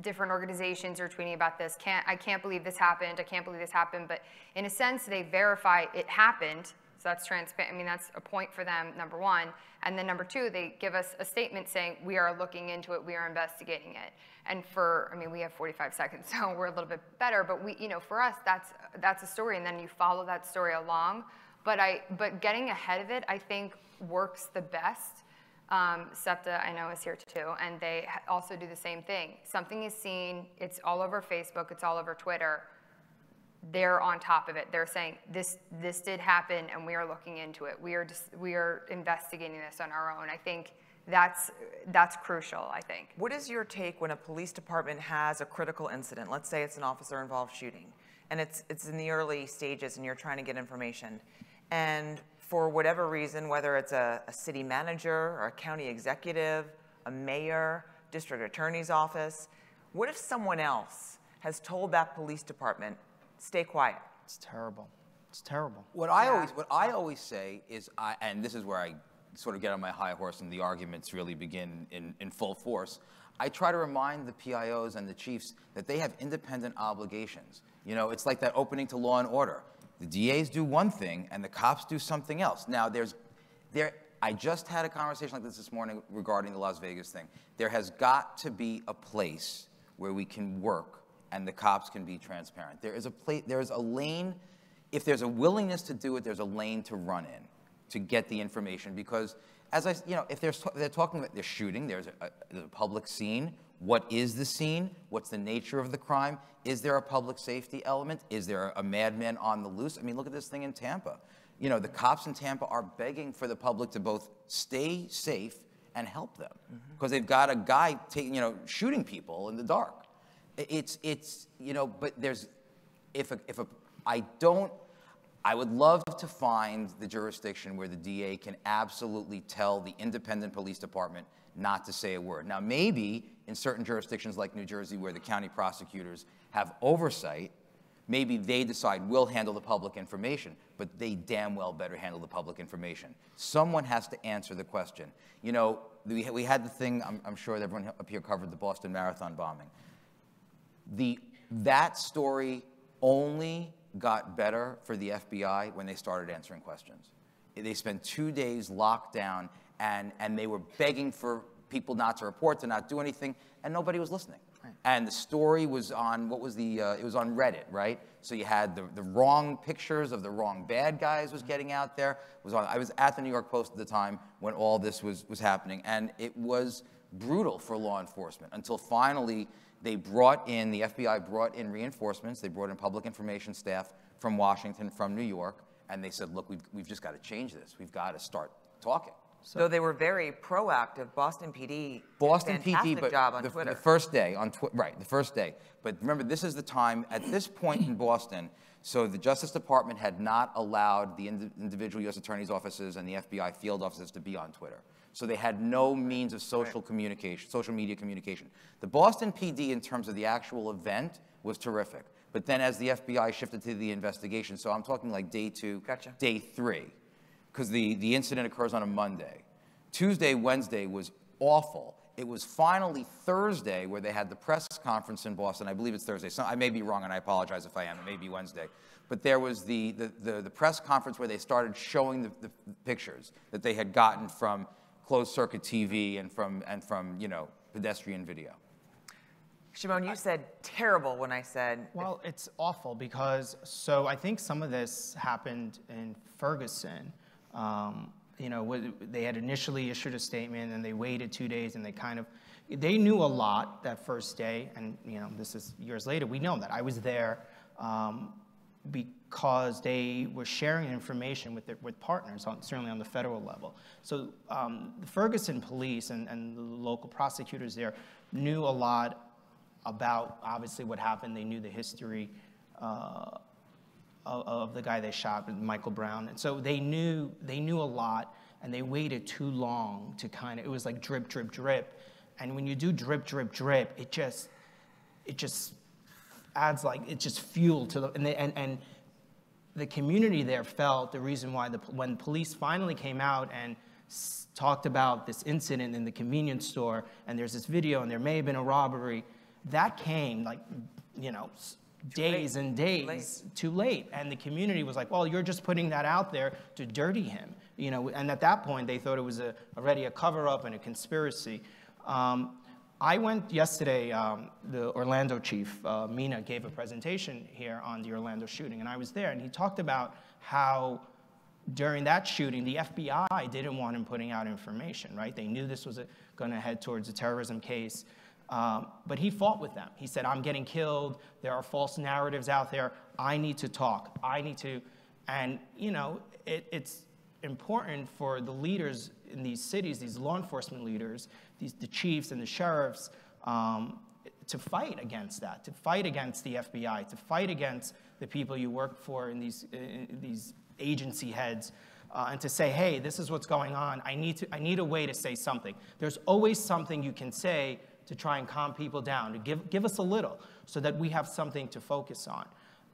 Different organizations are tweeting about this. I can't believe this happened. I can't believe this happened. But in a sense, they verify it happened. So that's transparent. I mean, that's a point for them, number one. And then number two, they give us a statement saying, we are looking into it, we are investigating it. And I mean, we have 45 seconds, so we're a little bit better. But for us, that's a story. And then you follow that story along. But getting ahead of it, I think, works the best. SEPTA, I know, is here too, and they also do the same thing. Something is seen, it's all over Facebook, it's all over Twitter. They're on top of it. They're saying, this did happen, and we are looking into it. We are investigating this on our own. I think that's crucial, I think. What is your take when a police department has a critical incident? Let's say it's an officer-involved shooting, and it's in the early stages, and you're trying to get information. And for whatever reason, whether it's a city manager or a county executive, a mayor, district attorney's office, what if someone else has told that police department, stay quiet? It's terrible. It's terrible. What I always say is, and this is where I sort of get on my high horse and the arguments really begin in full force. I try to remind the PIOs and the chiefs that they have independent obligations. It's like that opening to Law and Order. The DAs do one thing, and the cops do something else. Now, I just had a conversation like this morning regarding the Las Vegas thing. There has got to be a place where we can work, and the cops can be transparent. There is a lane. If there's a willingness to do it, there's a lane to run in to get the information. Because, if they're talking about they're shooting, there's a public scene. What is the scene? What's the nature of the crime? Is there a public safety element? Is there a madman on the loose? I mean, look at this thing in Tampa. The cops in Tampa are begging for the public to both stay safe and help them because they've got a guy shooting people in the dark. But there's, I would love to find the jurisdiction where the DA can absolutely tell the independent police department not to say a word. Now, maybe in certain jurisdictions like New Jersey where the county prosecutors have oversight, maybe they decide we'll handle the public information, but they damn well better handle the public information. Someone has to answer the question. We had the thing, I'm sure everyone up here covered the Boston Marathon bombing. That story only got better for the FBI when they started answering questions. They spent 2 days locked down, and they were begging for people not to report, to not do anything, and nobody was listening. Right. And the story was on, it was on Reddit, right? So you had the wrong pictures of the wrong bad guys was getting out there. I was at the New York Post at the time when all this was happening, and it was brutal for law enforcement until finally the FBI brought in reinforcements. They brought in public information staff from Washington, from New York, and they said, look, we've just got to change this. We've got to start talking. So they were very proactive. Boston PD did a fantastic job on Twitter. The first day, the first day. But remember, this is the time, at this point in Boston, so the Justice Department had not allowed the individual U.S. attorney's offices and the FBI field offices to be on Twitter. So they had no means of social media communication. The Boston PD, in terms of the actual event, was terrific. But then as the FBI shifted to the investigation, so I'm talking like day 2, day 3, because the incident occurs on a Monday. Tuesday, Wednesday was awful. It was finally Thursday where they had the press conference in Boston. I believe it's Thursday. So I may be wrong, and I apologize if I am. It may be Wednesday. But there was the press conference where they started showing the pictures that they had gotten from closed-circuit TV and from pedestrian video. Shimon, you said terrible when I said... Well, it's awful because, I think some of this happened in Ferguson. They had initially issued a statement and they waited 2 days and they knew a lot that first day. And, this is years later, we know that. I was there because they were sharing information with partners, certainly on the federal level. So the Ferguson police and the local prosecutors there knew a lot about, obviously, what happened. They knew the history of the guy they shot, Michael Brown. And so they knew a lot, and they waited too long to it was like drip, drip, drip. And when you do drip, drip, drip, it just adds it's just fuel to the, and the community there felt the reason why when police finally came out and talked about this incident in the convenience store, and there's this video, and there may have been a robbery, that came days and days too late. And the community was like, well, you're just putting that out there to dirty him. And at that point, they thought it was already a cover-up and a conspiracy. I went yesterday, the Orlando chief, Mina, gave a presentation here on the Orlando shooting, and I was there, and he talked about how during that shooting, the FBI didn't want him putting out information, right? They knew this was going to head towards a terrorism case, but he fought with them. He said, I'm getting killed, there are false narratives out there, I need to talk, I need to, and it's important for the leaders in these cities, these law enforcement leaders, the chiefs and the sheriffs, to fight against that, to fight against the FBI, to fight against the people you work for in these agency heads, and to say, hey, this is what's going on. I need a way to say something. There's always something you can say to try and calm people down, to give us a little, so that we have something to focus on.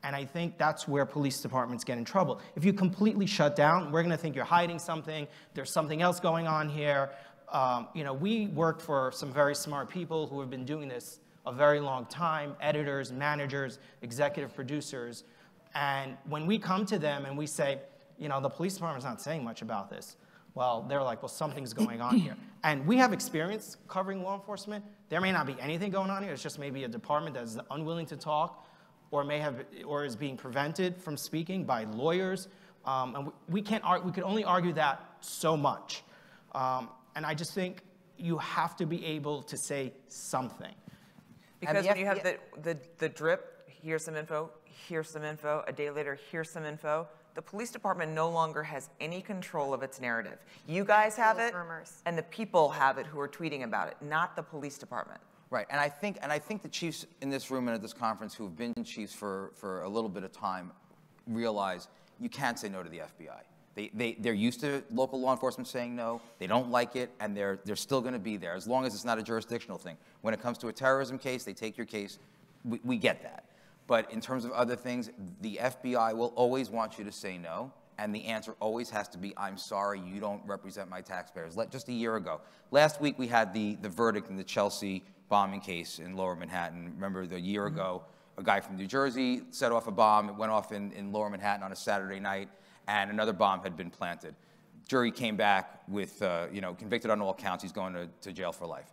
And I think that's where police departments get in trouble. If you completely shut down, we're going to think you're hiding something. There's something else going on here. We work for some very smart people who have been doing this a very long time, editors, managers, executive producers. And when we come to them and we say, the police department's not saying much about this, well, they're like, well, something's going on here. And we have experience covering law enforcement. There may not be anything going on here. It's just maybe a department that is unwilling to talk, or is being prevented from speaking by lawyers. And we could only argue that so much. And I just think you have to be able to say something. Because when you have the drip, here's some info, a day later, here's some info, the police department no longer has any control of its narrative. You guys have it, and the people have it who are tweeting about it, not the police department. Right, and I think the chiefs in this room and at this conference who have been chiefs for a little bit of time realize you can't say no to the FBI. They're used to local law enforcement saying no, they don't like it, and they're still going to be there as long as it's not a jurisdictional thing. When it comes to a terrorism case, they take your case, we get that. But in terms of other things, the FBI will always want you to say no, and the answer always has to be, I'm sorry, you don't represent my taxpayers. Just a year ago. Last week we had the verdict in the Chelsea bombing case in Lower Manhattan. Remember a year ago, a guy from New Jersey set off a bomb. It went off in Lower Manhattan on a Saturday night, and another bomb had been planted. Jury came back with, convicted on all counts. He's going to jail for life.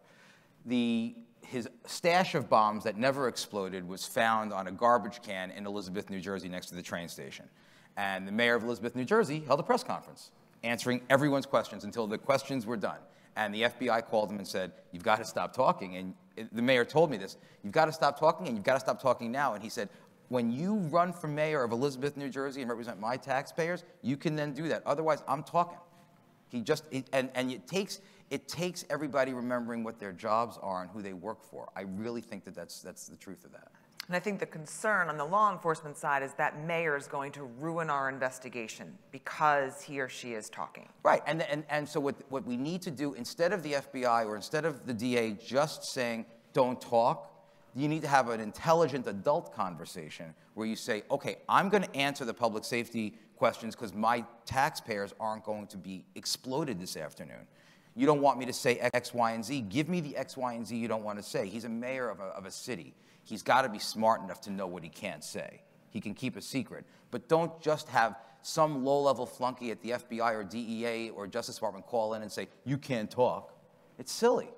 His stash of bombs that never exploded was found on a garbage can in Elizabeth, New Jersey, next to the train station. And the mayor of Elizabeth, New Jersey, held a press conference, answering everyone's questions until the questions were done. And the FBI called him and said, you've got to stop talking. And the mayor told me this, you've got to stop talking, and you've got to stop talking now. And he said, when you run for mayor of Elizabeth, New Jersey, and represent my taxpayers, you can then do that. Otherwise, I'm talking. It takes everybody remembering what their jobs are and who they work for. I really think that's the truth of that. And I think the concern on the law enforcement side is that mayor is going to ruin our investigation because he or she is talking. Right, and so what we need to do, instead of the FBI or instead of the DA just saying, don't talk, you need to have an intelligent adult conversation where you say, okay, I'm going to answer the public safety questions because my taxpayers aren't going to be exploded this afternoon. You don't want me to say X, Y, and Z. Give me the X, Y, and Z you don't want to say. He's a mayor of a city. He's got to be smart enough to know what he can't say. He can keep a secret. But don't just have some low-level flunky at the FBI or DEA or Justice Department call in and say, you can't talk. It's silly.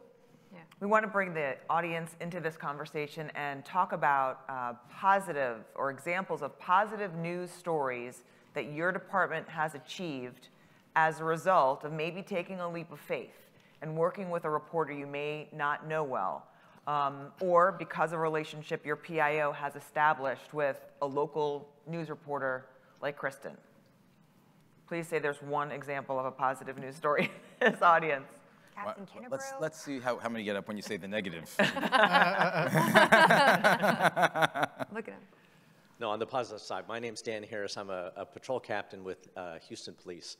Yeah. We want to bring the audience into this conversation and talk about positive or examples of positive news stories that your department has achieved as a result of maybe taking a leap of faith and working with a reporter you may not know well, or because of a relationship your PIO has established with a local news reporter like Kristen. Please say there's one example of a positive news story in this audience. Captain Kinnebrew? Let's see how many get up when you say the negative. Look at him. No, on the positive side, my name's Dan Harris. I'm a patrol captain with Houston Police.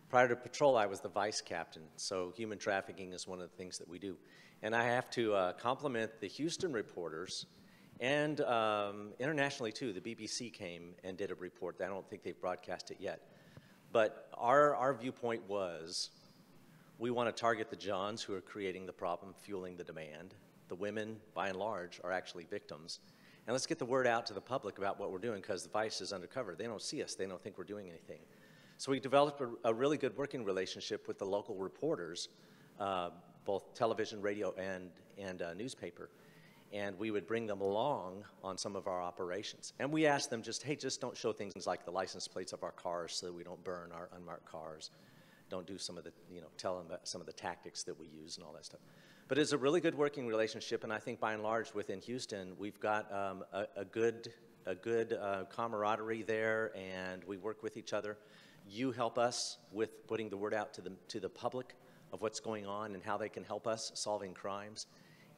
Prior to patrol, I was the vice captain, so human trafficking is one of the things that we do. And I have to compliment the Houston reporters And internationally, too, the BBC came and did a report. I don't think they've broadcast it yet. But our viewpoint was, we want to target the Johns who are creating the problem, fueling the demand. The women, by and large, are actually victims. And let's get the word out to the public about what we're doing, because the Vice is undercover. They don't see us. They don't think we're doing anything. So we developed a really good working relationship with the local reporters, both television, radio, and newspaper. And we would bring them along on some of our operations. And we asked them just, hey, just don't show things like the license plates of our cars so that we don't burn our unmarked cars. Don't do some of the, tell them some of the tactics that we use and all that stuff. But it's a really good working relationship, and I think by and large within Houston, we've got a good camaraderie there, and we work with each other. You help us with putting the word out to the public of what's going on and how they can help us solving crimes.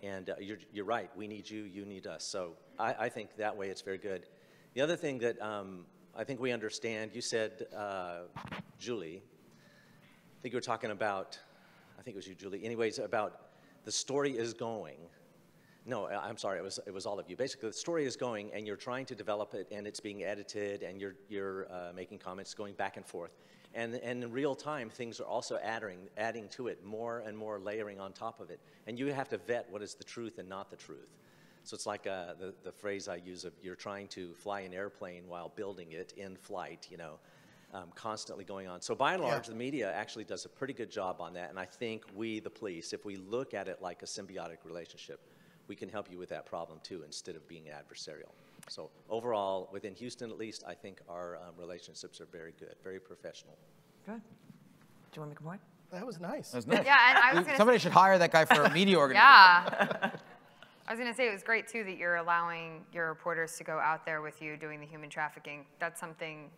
And you're right, we need you, you need us. So I think that way it's very good. The other thing that I think we understand, you said, Julie, I think you were talking about, I think it was you, Julie, anyways, about the story is going. No, I'm sorry, it was all of you. Basically, the story is going, and you're trying to develop it, and it's being edited, and you're making comments, going back and forth. And in real time, things are also adding to it, more and more layering on top of it. And you have to vet what is the truth and not the truth. So it's like the phrase I use of, you're trying to fly an airplane while building it in flight, constantly going on. So by and large, the media actually does a pretty good job on that. And I think we, the police, if we look at it like a symbiotic relationship, we can help you with that problem too, instead of being adversarial. So overall, within Houston at least, I think our relationships are very good, very professional. Good. Do you want to make a point? That was nice. That's nice. Yeah, and I was going to Somebody should hire that guy for a media organization. Yeah. I was going to say, it was great, too, that you're allowing your reporters to go out there with you doing the human trafficking. That's something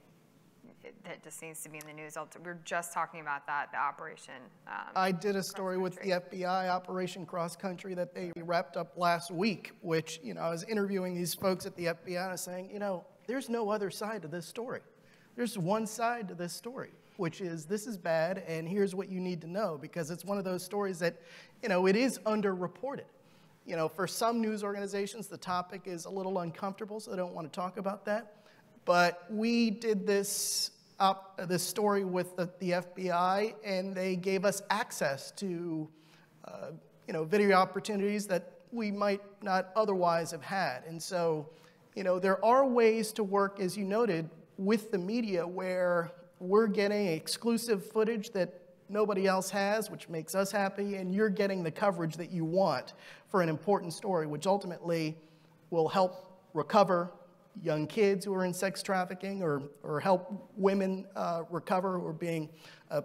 that just needs to be in the news. We were just talking about that, the operation. I did a story with the FBI, Operation Cross Country, that they wrapped up last week, which, I was interviewing these folks at the FBI and I was saying, there's no other side to this story. There's one side to this story, which is this is bad and here's what you need to know, because it's one of those stories that, it is underreported. For some news organizations, the topic is a little uncomfortable, so they don't want to talk about that. But we did this story with the FBI, and they gave us access to, video opportunities that we might not otherwise have had. And so, there are ways to work, as you noted, with the media where we're getting exclusive footage that nobody else has, which makes us happy, and you're getting the coverage that you want for an important story, which ultimately will help recover young kids who are in sex trafficking, or help women recover who are being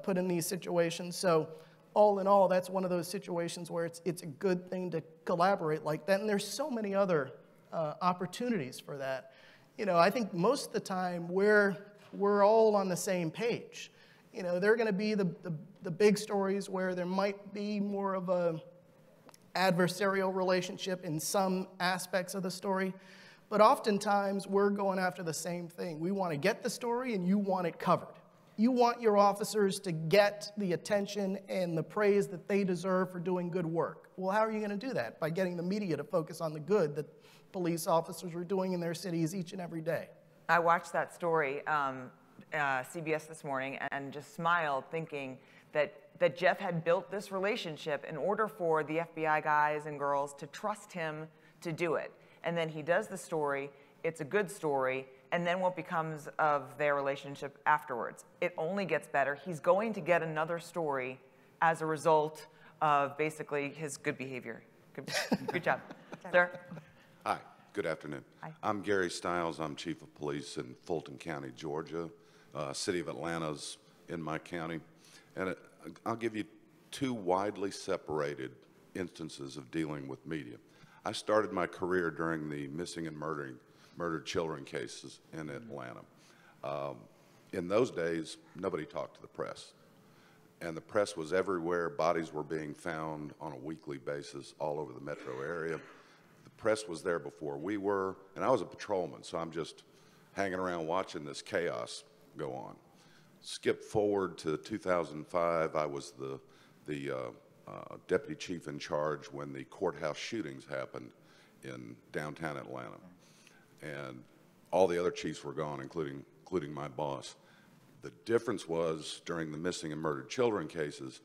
put in these situations. So all in all, that's one of those situations where it's a good thing to collaborate like that. And there's so many other opportunities for that. I think most of the time we're all on the same page. There are going to be the big stories where there might be more of a adversarial relationship in some aspects of the story. But oftentimes, we're going after the same thing. We want to get the story, and you want it covered. You want your officers to get the attention and the praise that they deserve for doing good work. Well, how are you going to do that? By getting the media to focus on the good that police officers are doing in their cities each and every day. I watched that story, CBS this morning, and just smiled thinking that Jeff had built this relationship in order for the FBI guys and girls to trust him to do it. And then he does the story, it's a good story, and then what becomes of their relationship afterwards? It only gets better. He's going to get another story as a result of basically his good behavior. Good job. Sir? Hi, good afternoon. Hi. I'm Gary Stiles. I'm Chief of Police in Fulton County, Georgia. City of Atlanta's in my county. And I'll give you two widely separated instances of dealing with media. I started my career during the missing and murdered children cases in Atlanta. In those days, nobody talked to the press. And the press was everywhere. Bodies were being found on a weekly basis all over the metro area. The press was there before we were, and I was a patrolman, so I'm just hanging around watching this chaos go on. Skip forward to 2005, I was the deputy chief in charge when the courthouse shootings happened in downtown Atlanta. And all the other chiefs were gone, including my boss. The difference was during the missing and murdered children cases,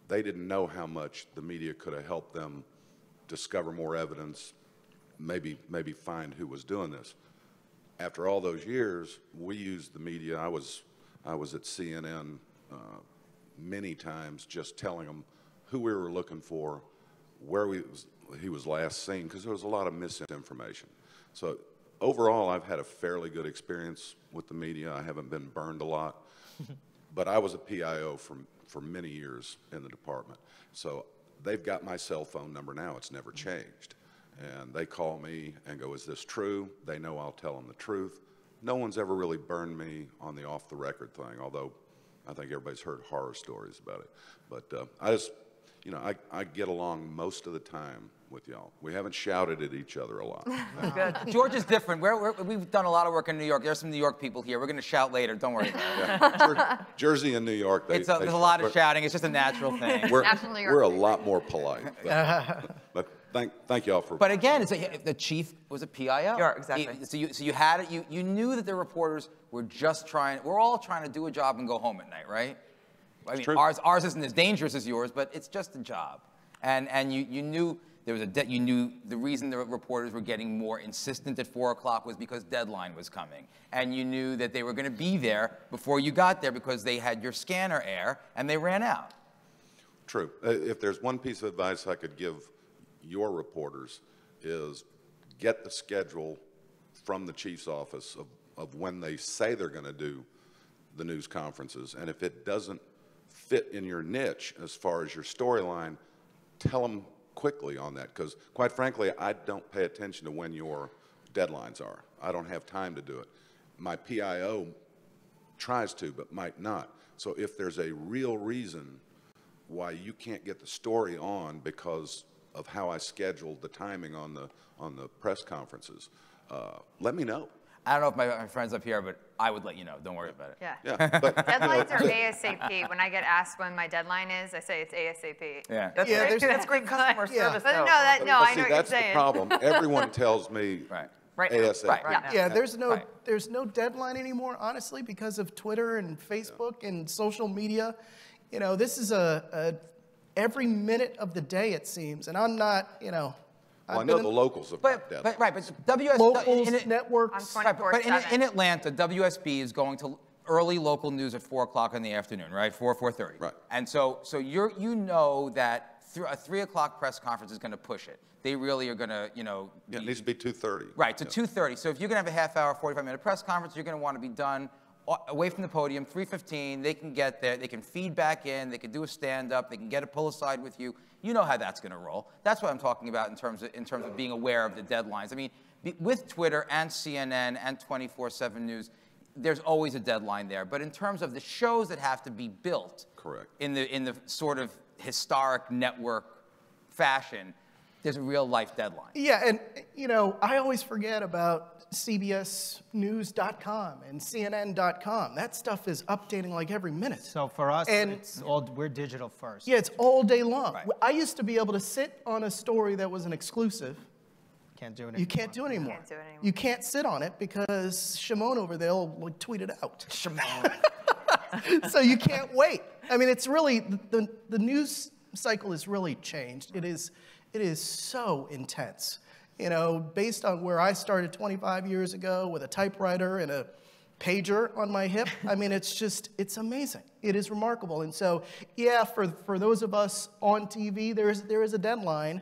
they didn't know how much the media could have helped them discover more evidence, maybe find who was doing this. After all those years, we used the media. I was at CNN many times just telling them who we were looking for, where he was last seen, because there was a lot of misinformation. So overall, I've had a fairly good experience with the media. I haven't been burned a lot, but I was a PIO for many years in the department. So they've got my cell phone number now. It's never changed. And they call me and go, is this true? They know I'll tell them the truth. No one's ever really burned me on the off-the-record thing, although I think everybody's heard horror stories about it. But I just, you know, I get along most of the time with y'all. We haven't shouted at each other a lot. Good. George is different. We've done a lot of work in New York. There's some New York people here. We're going to shout later. Don't worry about it. Jersey and New York, There's a lot of shouting. It's just a natural thing. We're a lot more polite. But thank y'all for. But again, the chief was a PIO. Yeah, exactly. So you had it. You knew that the reporters were just trying. We're all trying to do a job and go home at night, right? I mean, ours isn't as dangerous as yours, but it's just a job. And you knew there was you knew the reason the reporters were getting more insistent at 4 o'clock was because deadline was coming. And you knew that they were going to be there before you got there because they had your scanner air and they ran out. True. If there's one piece of advice I could give your reporters is get the schedule from the chief's office of when they say they're going to do the news conferences. And if it doesn't fit in your niche as far as your storyline, tell them quickly on that, because quite frankly, I don't pay attention to when your deadlines are. I don't have time to do it. My PIO tries to, but might not. So if there's a real reason why you can't get the story on because of how I scheduled the timing on the press conferences, let me know. I don't know if my friends up here, but I would let you know. Don't worry about it. Yeah. But, Deadlines are ASAP. When I get asked when my deadline is, I say it's ASAP. Yeah. That's great customer service, But though. no, I know what you're that's saying. the problem. Everyone tells me Right. ASAP. Right. Yeah. Yeah, there's no deadline anymore, honestly, because of Twitter and Facebook and social media. You know, this is every minute of the day, it seems, and I'm not, you know. Well, I know the locals have got deadlines. But Locals, networks. I'm Right, but 24/7. in Atlanta, WSB is going to early local news at 4 o'clock in the afternoon, right? 4:30. Right. And so you know that a 3 o'clock press conference is going to push it. They really are going to, you know. Yeah, it needs to be 2:30. Right, to 2:30. So if you're going to have a half hour, 45-minute press conference, you're going to want to be done away from the podium, 3:15. They can get there. They can feed back in. They can do a stand-up. They can get a pull-aside with you. You know how that's going to roll. That's what I'm talking about in terms of being aware of the deadlines. I mean, with Twitter and CNN and 24/7 News, there's always a deadline there. But in terms of the shows that have to be built, Correct. in the sort of historic network fashion, there's a real life deadline. Yeah, and you know, I always forget about CBSNews.com and CNN.com. That stuff is updating like every minute. So for us, And- we're digital first. Yeah, it's all day long. Right. I used to be able to sit on a story that was an exclusive. Can't do it You can't do it anymore. Can't do it anymore. You can't sit on it because Shimon over there will like, tweet it out. Shimon. So you can't wait. I mean, it's really, the news cycle has really changed. It is so intense. You know, based on where I started 25 years ago with a typewriter and a pager on my hip, I mean, it's amazing. It is remarkable. And so, yeah, for those of us on TV, there is a deadline.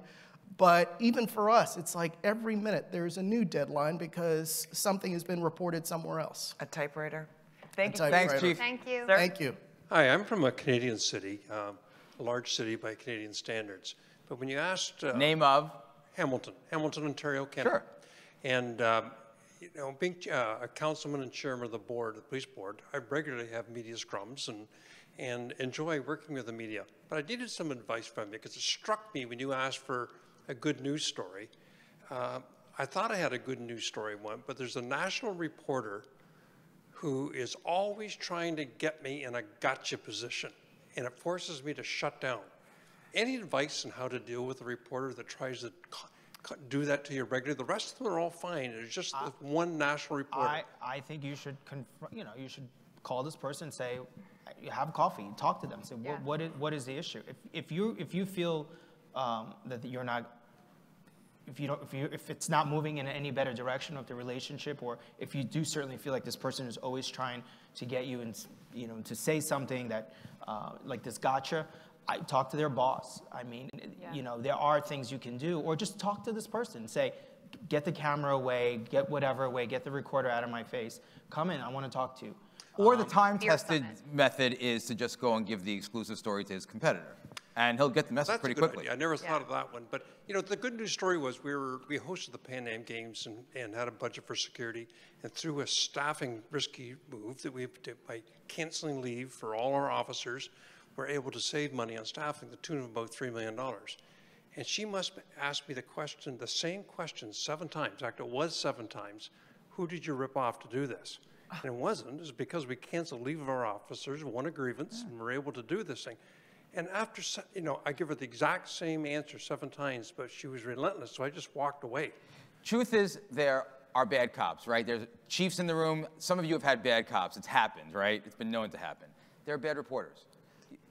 But even for us, it's like every minute there's a new deadline because something has been reported somewhere else. A typewriter. Thank you. typewriter. Thanks, Chief. Thank you. Sir? Thank you. Hi, I'm from a Canadian city, a large city by Canadian standards. But when you asked Name of? Hamilton, Ontario, Canada. Sure. And you know, being a councilman and chairman of the board, the police board, I regularly have media scrums and enjoy working with the media. But I needed some advice from you because it struck me when you asked for a good news story. I thought I had a good news story one, but there's a national reporter who is always trying to get me in a gotcha position, and it forces me to shut down. Any advice on how to deal with a reporter that tries to do that to you regularly? The rest of them are all fine. It's just the one national reporter. I think you should you should call this person and say, you have coffee, talk to them, say, Yeah. what is the issue? If you feel that you're not, if it's not moving in any better direction of the relationship, or if you do certainly feel like this person is always trying to get you and to say something that like this gotcha, I talk to their boss. I mean, there are things you can do, or just talk to this person. Say, get the camera away, get whatever away, get the recorder out of my face. Come in, I want to talk to you. Or the time-tested method is to just go and give the exclusive story to his competitor, and he'll get the message That's pretty a good quickly. idea. I never thought of that one. But, the good news story was we hosted the Pan Am Games and had a budget for security. And through a staffing risky move that we did by canceling leave for all our officers, we're able to save money on staffing to the tune of about $3 million. And she must ask me the same question 7 times. In fact, it was 7 times. Who did you rip off to do this? And it wasn't. It was because we canceled leave of our officers, won a grievance, and were able to do this thing. And after, I give her the exact same answer 7 times, but she was relentless, so I just walked away. Truth is, there are bad cops, right? There's chiefs in the room. Some of you have had bad cops. It's happened, right? It's been known to happen. There are bad reporters.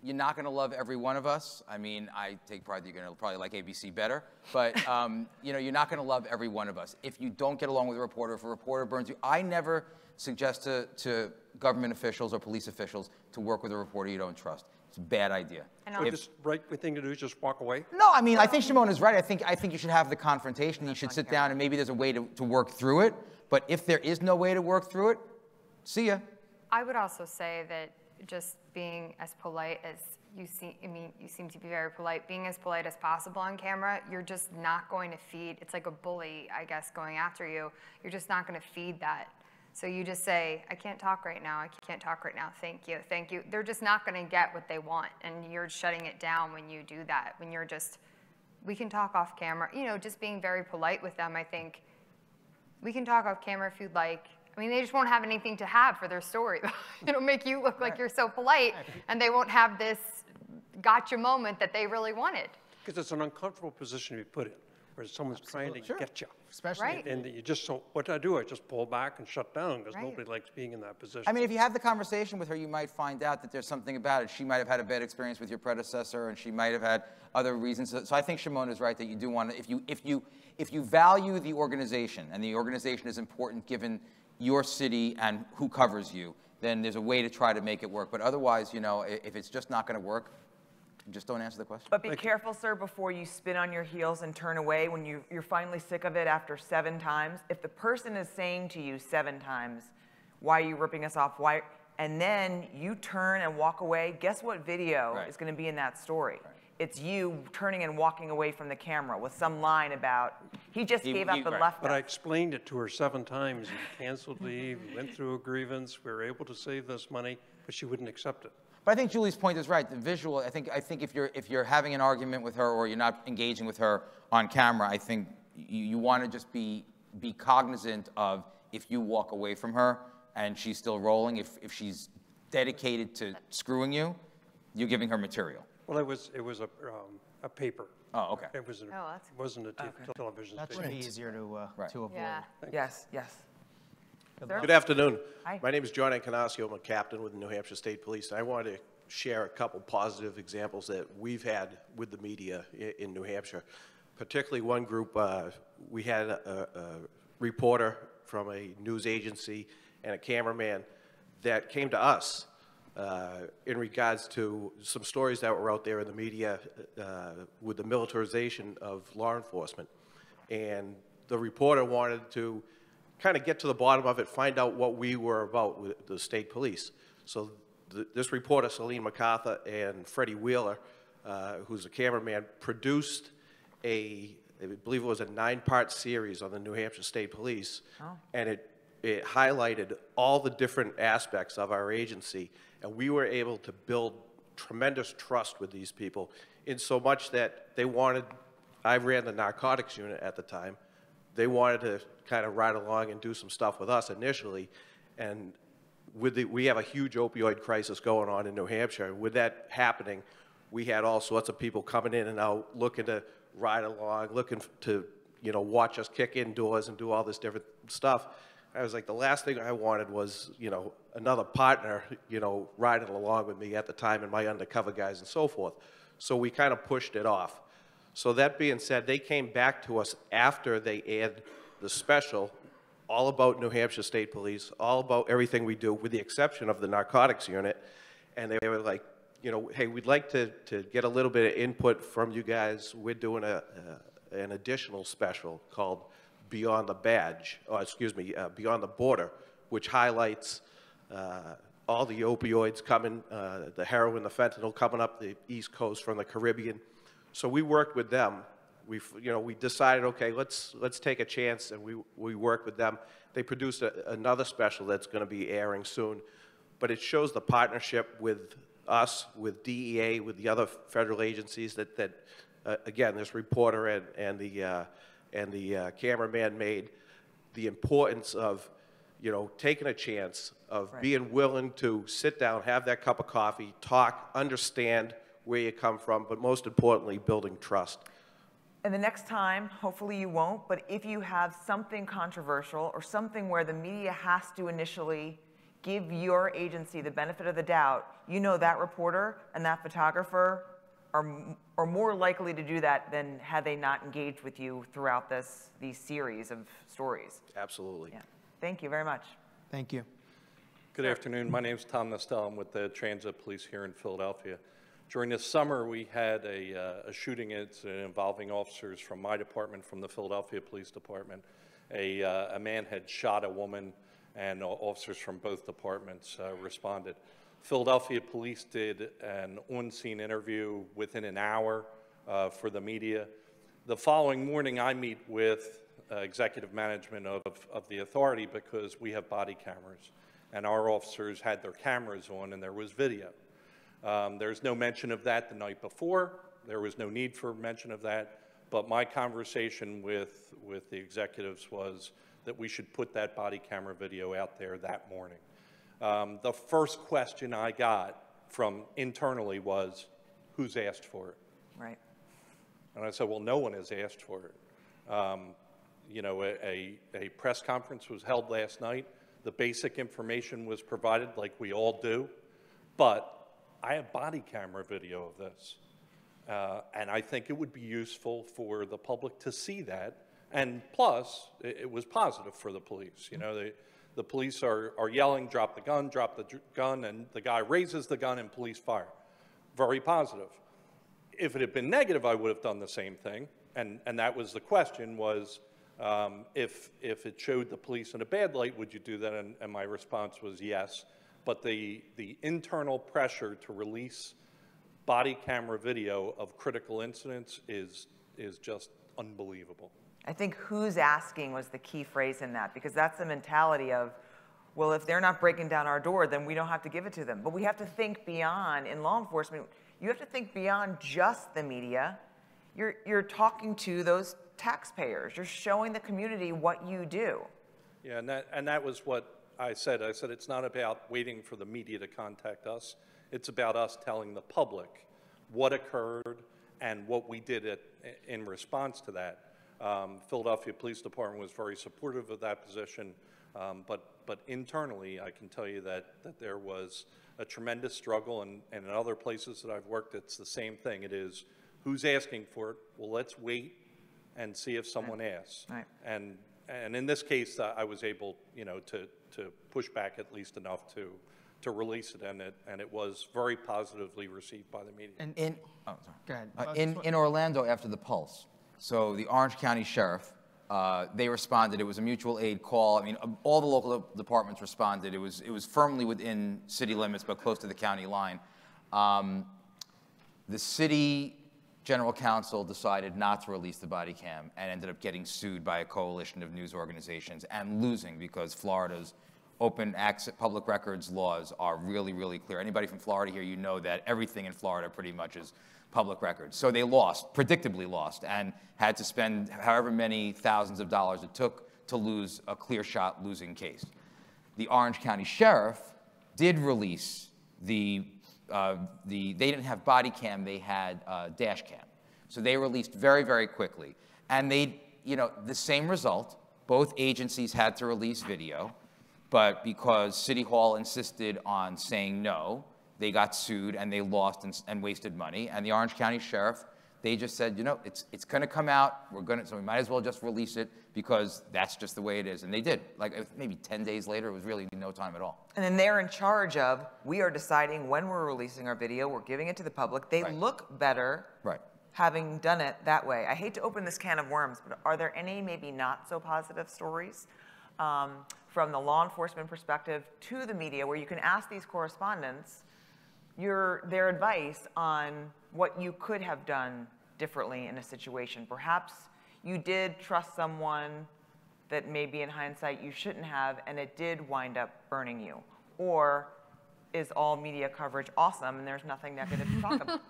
You're not going to love every one of us. I mean, I take pride that you're going to probably like ABC better. But, you're not going to love every one of us. If you don't get along with a reporter, if a reporter burns you, I never suggest to government officials or police officials to work with a reporter you don't trust. It's a bad idea. So just right thing to do is just walk away? No, I mean, I think Shimon is right. I think you should have the confrontation. You should sit down, and maybe there's a way to work through it. But if there is no way to work through it, see ya. I would also say that just being as polite as you seem to be very polite, being as polite as possible on camera, you're just not going to feed, it's like a bully, I guess, going after you. You're just not going to feed that. So you just say, I can't talk right now, I can't talk right now, thank you, thank you. They're just not going to get what they want, and you're shutting it down when you do that, when you're just, we can talk off camera, just being very polite with them, I think. We can talk off camera if you'd like. I mean, they just won't have anything to have for their story. It'll make you look like you're so polite, and they won't have this gotcha moment that they really wanted. Because it's an uncomfortable position to be put in, where someone's trying to get you. Especially. Right. And you just, so what I just pull back and shut down, because nobody likes being in that position. I mean, if you have the conversation with her, you might find out that there's something about it. She might have had a bad experience with your predecessor, and she might have had other reasons. So I think Shimon is right that you do want to, if you value the organization, and the organization is important given your city and who covers you, then there's a way to try to make it work. But otherwise, if it's just not going to work, just don't answer the question. But be careful, sir, before you spin on your heels and turn away when you're finally sick of it after 7 times. If the person is saying to you 7 times, why are you ripping us off? Why? And then you turn and walk away, guess what video is going to be in that story? Right. It's you turning and walking away from the camera with some line about, he just gave up and left But I us. explained it to her 7 times. We canceled leave, we went through a grievance, we were able to save this money, but she wouldn't accept it. But I think Julie's point is right. The visual, I think if you're having an argument with her or you're not engaging with her on camera, I think you want to just be cognizant of if you walk away from her and she's still rolling, if she's dedicated to screwing you, you're giving her material. Well, it was a paper. Oh, okay. It wasn't a television That should station. be easier to avoid. Yeah. Yes, yes. Sir? Good afternoon. Hi. My name is John Ancanasio. I'm a captain with the New Hampshire State Police. And I wanted to share a couple positive examples that we've had with the media in New Hampshire. Particularly one group, we had a reporter from a news agency and a cameraman that came to us in regards to some stories that were out there in the media with the militarization of law enforcement. And the reporter wanted to kind of get to the bottom of it, find out what we were about with the state police. So this reporter, Celine MacArthur, and Freddie Wheeler, who's a cameraman, produced I believe it was a 9-part series on the New Hampshire State Police, and it highlighted all the different aspects of our agency, and we were able to build tremendous trust with these people, in so much that they wanted, I ran the narcotics unit at the time, they wanted to kind of ride along and do some stuff with us initially, and we have a huge opioid crisis going on in New Hampshire. With that happening, we had all sorts of people coming in and out looking to ride along, looking to you know, watch us kick in doors and do all this different stuff. I was like, the last thing I wanted was, you know, another partner, you know, riding along with me at the time and my undercover guys and so forth. So we kind of pushed it off. So that being said, they came back to us after they aired the special, all about New Hampshire State Police, all about everything we do, with the exception of the narcotics unit. And they were like, you know, hey, we'd like to get a little bit of input from you guys. We're doing an additional special called Beyond the Badge, or excuse me, Beyond the Border, which highlights all the opioids coming, the heroin, the fentanyl coming up the East Coast from the Caribbean. So we worked with them. We decided, okay, let's take a chance, and we worked with them. They produced another special that's going to be airing soon, but it shows the partnership with us, with DEA, with the other federal agencies that again, this reporter and the cameraman made, the importance of, you know, taking a chance, of being willing to sit down, have that cup of coffee, talk, understand where you come from, but most importantly, building trust. And the next time, hopefully you won't, but if you have something controversial or something where the media has to initially give your agency the benefit of the doubt, you know that reporter and that photographer are more likely to do that than had they not engaged with you throughout these series of stories. Absolutely. Yeah. Thank you very much. Thank you. Good afternoon. My name is Tom Nestel. I'm with the Transit Police here in Philadelphia. During this summer, we had a shooting incident involving officers from my department, from the Philadelphia Police Department. A man had shot a woman, and officers from both departments responded. Philadelphia Police did an on-scene interview within an hour for the media. The following morning, I meet with executive management of the authority because we have body cameras, and our officers had their cameras on and there was video. There's no mention of that the night before. There was no need for mention of that, but my conversation with the executives was that we should put that body camera video out there that morning. The first question I got from internally was, who's asked for it? Right. And I said, well, no one has asked for it. You know, a press conference was held last night. The basic information was provided like we all do, but I have body camera video of this. And I think it would be useful for the public to see that. And plus, it was positive for the police. You know, the police are yelling, drop the gun, and the guy raises the gun and police fire. Very positive. If it had been negative, I would have done the same thing. And that was the question was, if it showed the police in a bad light, would you do that? And my response was yes. But the internal pressure to release body camera video of critical incidents is just unbelievable. I think who's asking was the key phrase in that, because that's the mentality of, well, if they're not breaking down our door, then we don't have to give it to them. But we have to think beyond, in law enforcement, you have to think beyond just the media. You're talking to those taxpayers. You're showing the community what you do. Yeah, and that was what I said. I said it's not about waiting for the media to contact us. It's about us telling the public what occurred and what we did in response to that. Philadelphia Police Department was very supportive of that position, but internally, I can tell you that there was a tremendous struggle, and in other places that I've worked, it's the same thing. It is, who's asking for it? Well, let's wait and see if someone asks. Right. And in this case, I was able, you know, to push back at least enough to release it, and it was very positively received by the media. Go ahead. In Orlando, after the Pulse, so the Orange County Sheriff, they responded. It was a mutual aid call. I mean, all the local departments responded. It was firmly within city limits, but close to the county line. The city general counsel decided not to release the body cam and ended up getting sued by a coalition of news organizations and losing because Florida's open access public records laws are really, really clear. Anybody from Florida here, you know that everything in Florida pretty much is public records. So they lost, predictably lost, and had to spend however many thousands of dollars it took to lose a clear shot losing case. The Orange County Sheriff did release they didn't have body cam, they had dash cam. So they released very, very quickly. And they the same result. Both agencies had to release video, but because City Hall insisted on saying no, they got sued and they lost and wasted money. And the Orange County Sheriff, they just said, it's going to come out. So we might as well just release it because that's just the way it is. And they did. Like maybe 10 days later, it was really no time at all. And then they're in charge of, we are deciding when we're releasing our video, we're giving it to the public. They look better having done it that way. I hate to open this can of worms, but are there any maybe not so positive stories from the law enforcement perspective to the media where you can ask these correspondents their advice on what you could have done differently in a situation? Perhaps you did trust someone that maybe in hindsight you shouldn't have, and it did wind up burning you. Or is all media coverage awesome and there's nothing negative to talk about?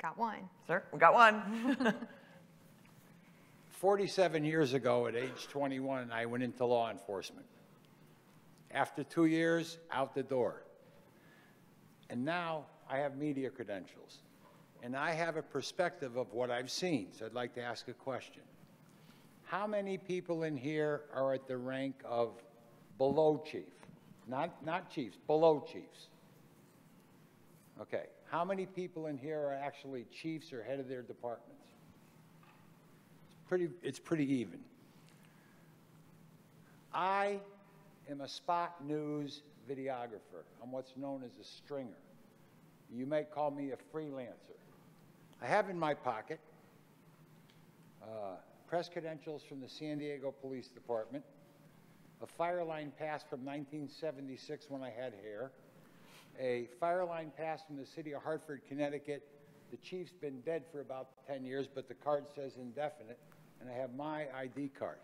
Got one. Sir, we got one. 47 years ago at age 21, I went into law enforcement. After 2 years, out the door. And now I have media credentials. And I have a perspective of what I've seen, so I'd like to ask a question. How many people in here are at the rank of below chief? Not chiefs, below chiefs. Okay. How many people in here are actually chiefs or head of their departments? It's pretty even. I am a spot news videographer. I'm what's known as a stringer. You may call me a freelancer. I have in my pocket press credentials from the San Diego Police Department, a fire line pass from 1976 when I had hair, a fire line pass from the city of Hartford, Connecticut. The chief's been dead for about 10 years, but the card says indefinite, and I have my ID card.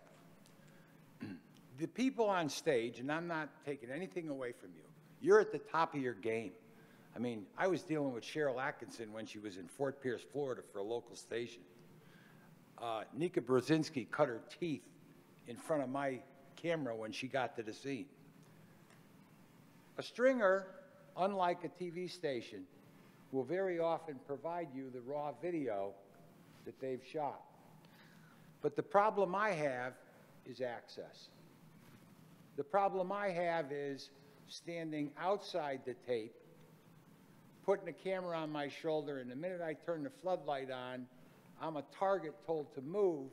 The people on stage, and I'm not taking anything away from you, you're at the top of your game. I mean, I was dealing with Cheryl Atkinson when she was in Fort Pierce, Florida for a local station. Nika Brzezinski cut her teeth in front of my camera when she got to the scene. A stringer, unlike a TV station, will very often provide you the raw video that they've shot. But the problem I have is access. The problem I have is standing outside the tape, putting a camera on my shoulder, and the minute I turn the floodlight on, I'm a target told to move,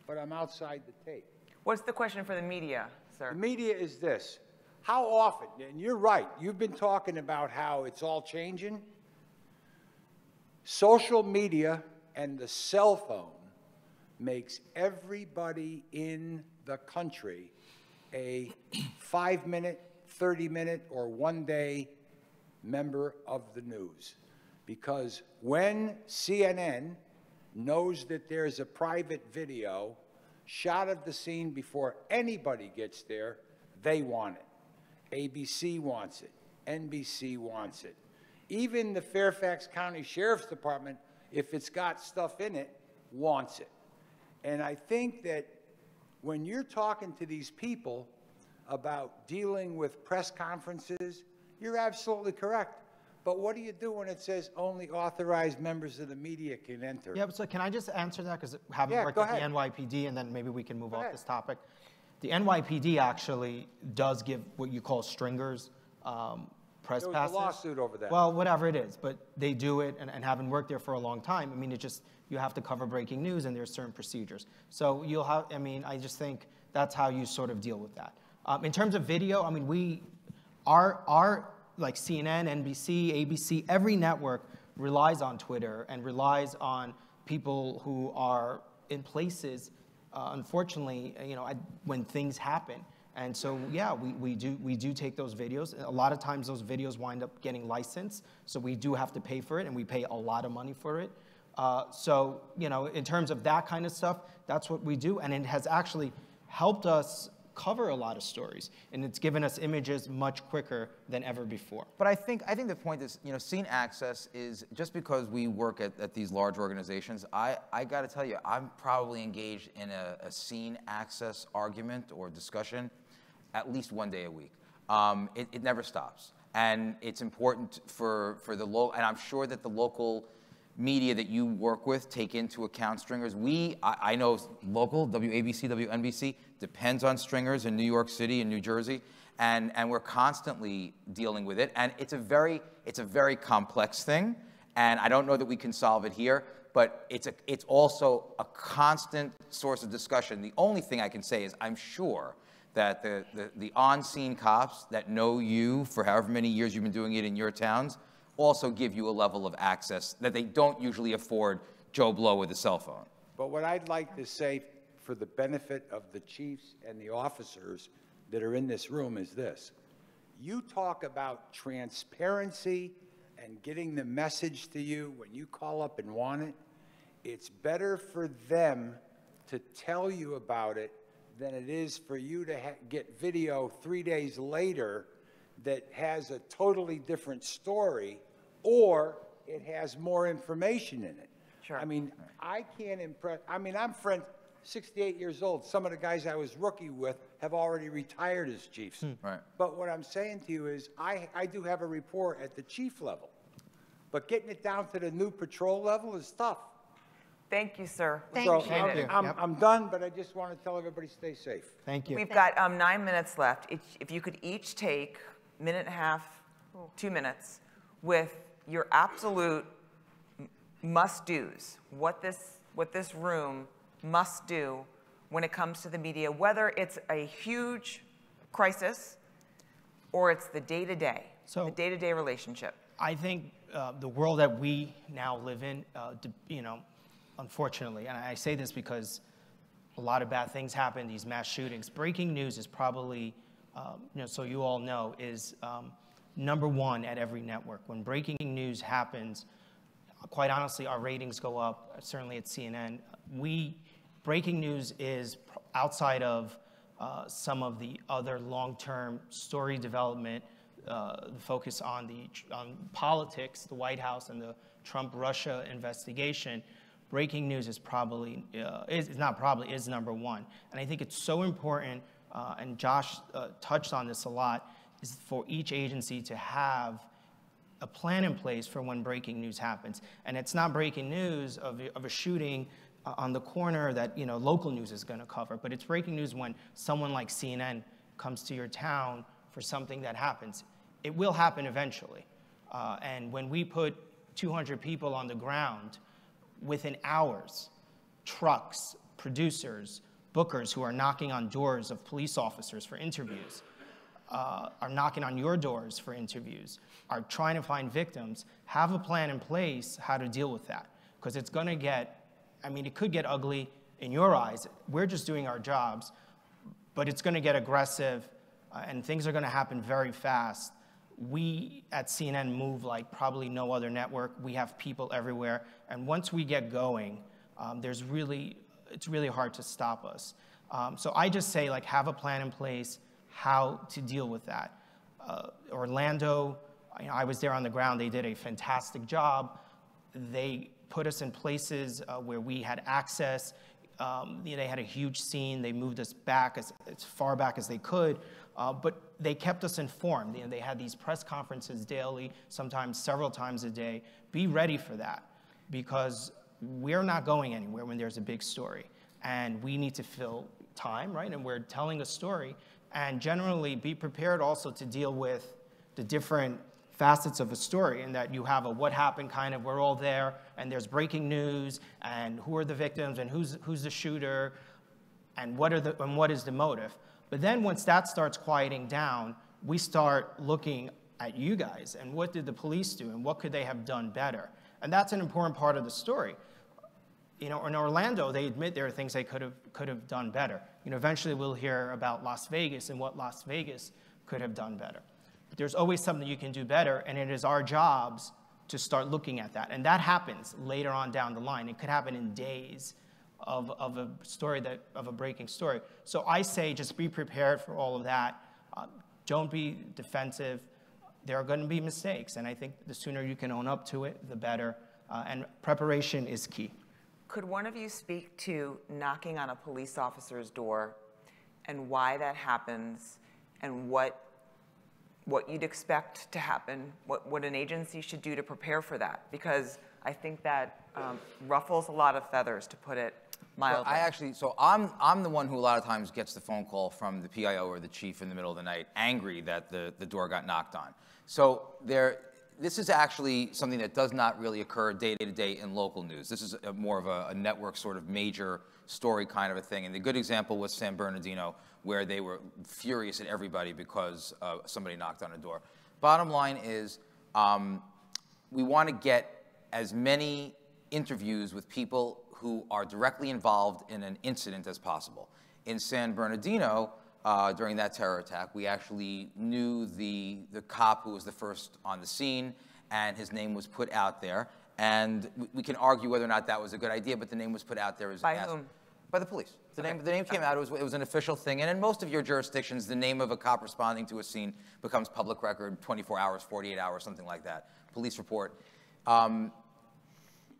but I'm outside the tape. What's the question for the media, sir? The media is this. How often, and you're right, you've been talking about how it's all changing. Social media and the cell phone makes everybody in the country a 5-minute, 30-minute, or one-day member of the news. Because when CNN knows that there's a private video shot of the scene before anybody gets there, they want it. ABC wants it. NBC wants it. Even the Fairfax County Sheriff's Department, if it's got stuff in it, wants it. And I think that when you're talking to these people about dealing with press conferences, you're absolutely correct. But what do you do when it says only authorized members of the media can enter? Yeah, so can I just answer that? Because I haven't worked at the NYPD, and then maybe we can move off this topic. The NYPD actually does give what you call stringers press passes. There was a lawsuit over that. Well, whatever it is, but they do it, and having worked there for a long time, I mean, it just, you have to cover breaking news, and there's certain procedures. So you'll have, I mean, I just think that's how you sort of deal with that. In terms of video, I mean, our like CNN, NBC, ABC, every network relies on Twitter and relies on people who are in places, unfortunately, when things happen. And so, yeah, we do take those videos. A lot of times those videos wind up getting licensed, so we do have to pay for it, and we pay a lot of money for it. So, in terms of that kind of stuff, that's what we do, and it has actually helped us cover a lot of stories, and it's given us images much quicker than ever before. But I think the point is, scene access is, just because we work at these large organizations, I got to tell you, I'm probably engaged in a scene access argument or discussion at least one day a week. It never stops, and it's important for the local, and I'm sure that the local media that you work with take into account stringers? I know local, WABC, WNBC, depends on stringers in New York City and New Jersey, and we're constantly dealing with it. And it's a very complex thing, and I don't know that we can solve it here, but it's also a constant source of discussion. The only thing I can say is I'm sure that the on-scene cops that know you for however many years you've been doing it in your towns also give you a level of access that they don't usually afford Joe Blow with a cell phone. But what I'd like to say for the benefit of the chiefs and the officers that are in this room is this. You talk about transparency and getting the message to you when you call up and want it. It's better for them to tell you about it than it is for you to get video 3 days later that has a totally different story, or it has more information in it. Sure. I mean, I can't impress, I mean, I'm 68 years old. Some of the guys I was rookie with have already retired as chiefs. Right. But what I'm saying to you is I do have a report at the chief level, but getting it down to the new patrol level is tough. Thank you, sir. So I'm done, but I just want to tell everybody stay safe. Thank you. We've got 9 minutes left. If you could each take a minute and a half, 2 minutes, with your absolute must-dos, what this room must do when it comes to the media, whether it's a huge crisis or it's the day-to-day, the day-to-day relationship. I think the world that we now live in, unfortunately, and I say this because a lot of bad things happen, these mass shootings. Breaking news is probably, so you all know, is #1 at every network. When breaking news happens, quite honestly, our ratings go up, certainly at CNN. Breaking news is outside of some of the other long-term story development, the focus on politics, the White House and the Trump-Russia investigation. Breaking news is probably, is #1. And I think it's so important, and Josh touched on this a lot, is for each agency to have a plan in place for when breaking news happens. And it's not breaking news of a shooting on the corner that local news is going to cover, but it's breaking news when someone like CNN comes to your town for something that happens. It will happen eventually. And when we put 200 people on the ground, within hours, trucks, producers, bookers who are knocking on doors of police officers for interviews, are knocking on your doors for interviews, are trying to find victims, have a plan in place how to deal with that. Because it's going to get, it could get ugly in your eyes. We're just doing our jobs, but it's going to get aggressive, and things are going to happen very fast. We at CNN move like probably no other network. We have people everywhere, and once we get going, it's really hard to stop us. So I just say, have a plan in place how to deal with that. Orlando, I was there on the ground. They did a fantastic job. They put us in places where we had access. They had a huge scene. They moved us back as far back as they could, but they kept us informed. They had these press conferences daily, sometimes several times a day. Be ready for that, because we're not going anywhere when there's a big story, and we need to fill time, right? And we're telling a story, and generally be prepared also to deal with the different facets of a story, and that you have a what happened kind of, we're all there, and there's breaking news, and who are the victims, and who's the shooter, and what is the motive. But then once that starts quieting down, we start looking at you guys, and what did the police do, and what could they have done better? And that's an important part of the story. In Orlando, they admit there are things they could have done better. Eventually we'll hear about Las Vegas and what Las Vegas could have done better. But there's always something you can do better, and it is our jobs to start looking at that. And that happens later on down the line. It could happen in days of a story, of a breaking story. So I say just be prepared for all of that. Don't be defensive. There are going to be mistakes, and I think the sooner you can own up to it, the better. And preparation is key. Could one of you speak to knocking on a police officer's door and why that happens, and what you'd expect to happen, what an agency should do to prepare for that? Because I think that ruffles a lot of feathers, to put it mildly. So I'm the one who a lot of times gets the phone call from the PIO or the chief in the middle of the night, angry that the door got knocked on. So this is actually something that does not really occur day to day in local news. This is more of a network sort of major story kind of a thing. And the good example was San Bernardino, where they were furious at everybody because somebody knocked on a door. Bottom line is, we want to get as many interviews with people who are directly involved in an incident as possible. In San Bernardino, during that terror attack, we actually knew the cop who was the first on the scene, and his name was put out there. And we can argue whether or not that was a good idea, but the name was put out there. By whom? By the police. The name came out. It was an official thing. And in most of your jurisdictions, the name of a cop responding to a scene becomes public record, 24 hours, 48 hours, something like that. Police report.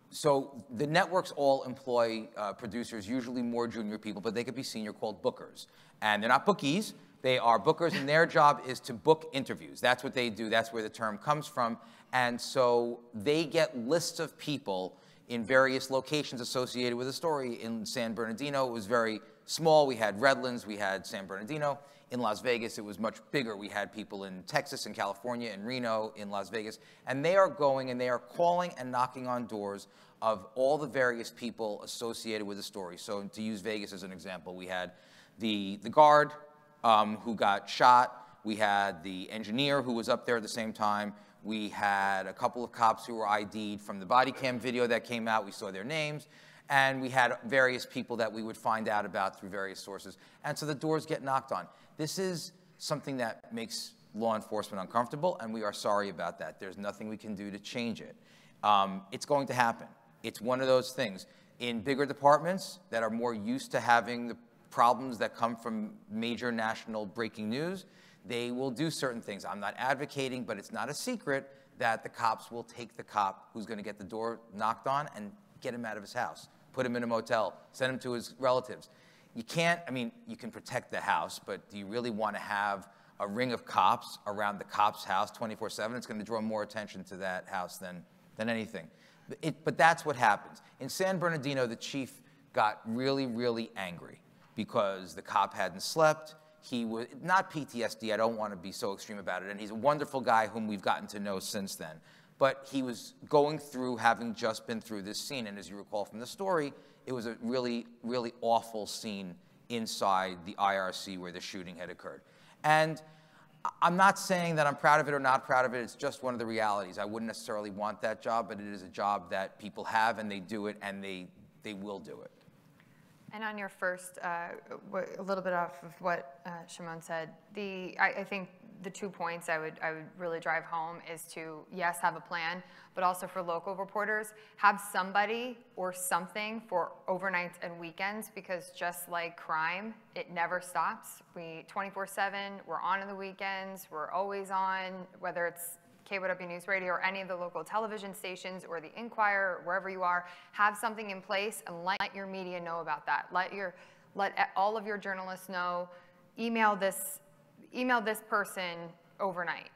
So the networks all employ producers, usually more junior people, but they could be senior, called bookers. And they're not bookies. They are bookers, and their job is to book interviews. That's what they do. That's where the term comes from. And so they get lists of people in various locations associated with a story. In San Bernardino, it was very small. We had Redlands, we had San Bernardino. In Las Vegas, it was much bigger. We had people in Texas and California and Reno, in Las Vegas. And they are going and they are calling and knocking on doors of all the various people associated with the story. So to use Vegas as an example, we had the guard who got shot. We had the engineer who was up there at the same time. We had a couple of cops who were ID'd from the body cam video that came out. We saw their names. And we had various people that we would find out about through various sources. And so the doors get knocked on. This is something that makes law enforcement uncomfortable, and we are sorry about that. There's nothing we can do to change it. It's going to happen. It's one of those things. In bigger departments that are more used to having the problems that come from major national breaking news, they will do certain things. I'm not advocating, but it's not a secret that the cops will take the cop who's going to get the door knocked on and get him out of his house, put him in a motel, send him to his relatives. You can't, I mean, you can protect the house, but do you really want to have a ring of cops around the cop's house 24/7? It's going to draw more attention to that house than anything. But that's what happens. In San Bernardino, the chief got really, really angry because the cop hadn't slept. He was, not PTSD, I don't want to be so extreme about it, and he's a wonderful guy whom we've gotten to know since then. But he was going through, having just been through this scene, and as you recall from the story, it was a really, really awful scene inside the IRC where the shooting had occurred. And I'm not saying that I'm proud of it or not proud of it, it's just one of the realities. I wouldn't necessarily want that job, but it is a job that people have, and they do it, and they will do it. And on your first, a little bit off of what Shimon said, I think the 2 points I would really drive home is to, yes, have a plan, but also for local reporters, have somebody or something for overnights and weekends, because just like crime, it never stops. 24/7, we're on in the weekends, we're always on, whether it's KYW News Radio or any of the local television stations or the Inquirer, wherever you are, have something in place and let your media know about that. Let all of your journalists know. Email this person overnight.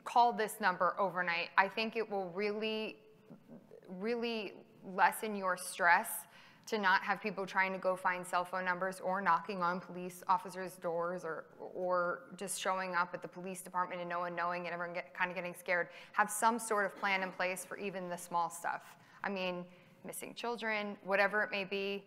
Call this number overnight. I think it will really, really lessen your stress to not have people trying to go find cell phone numbers or knocking on police officers' doors or just showing up at the police department and no one knowing and everyone kind of getting scared. Have some sort of plan in place for even the small stuff. I mean, missing children, whatever it may be,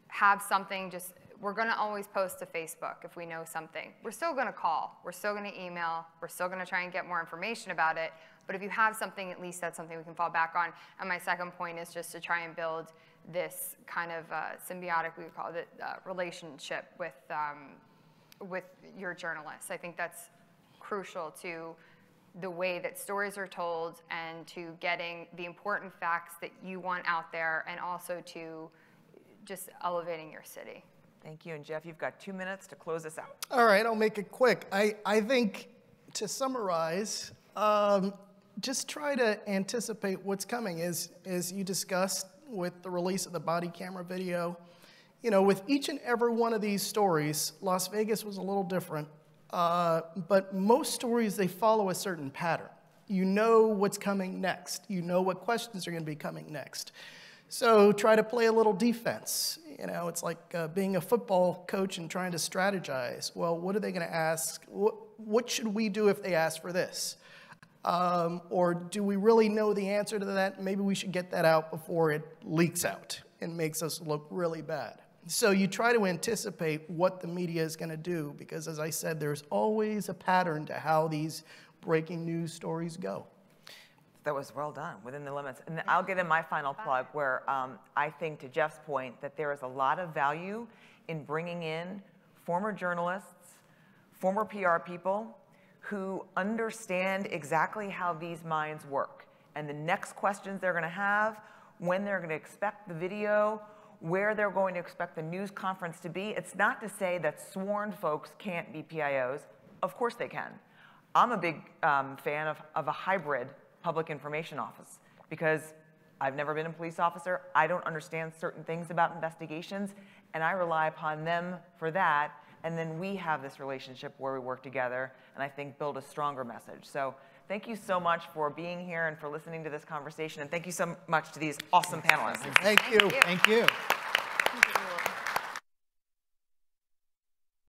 have something. Just, we're going to always post to Facebook if we know something. We're still going to call. We're still going to email. We're still going to try and get more information about it. But if you have something, at least that's something we can fall back on. And my second point is just to try and build this kind of symbiotic, we would call it, relationship with your journalists. I think that's crucial to the way that stories are told and to getting the important facts that you want out there, and also to just elevating your city. Thank you. And Jeff, you've got 2 minutes to close this out. All right, I'll make it quick. I think, to summarize, just try to anticipate what's coming. As you discussed with the release of the body camera video, you know, with each and every one of these stories, Las Vegas was a little different, but most stories, they follow a certain pattern. You know what's coming next. You know what questions are going to be coming next. So try to play a little defense. You know, it's like being a football coach and trying to strategize. Well, what are they going to ask? What should we do if they ask for this? Or do we really know the answer to that? Maybe we should get that out before it leaks out and makes us look really bad. So you try to anticipate what the media is going to do, because as I said, there's always a pattern to how these breaking news stories go. That was well done, within the limits. And I'll get in my final plug where I think, to Jeff's point, that there is a lot of value in bringing in former journalists, former PR people who understand exactly how these minds work and the next questions they're going to have, when they're going to expect the video, where they're going to expect the news conference to be. It's not to say that sworn folks can't be PIOs. Of course they can. I'm a big fan of a hybrid public information office, because I've never been a police officer. I don't understand certain things about investigations, and I rely upon them for that. And then we have this relationship where we work together and I think build a stronger message. So thank you so much for being here and for listening to this conversation. And thank you so much to these awesome panelists. Thank you. Thank you.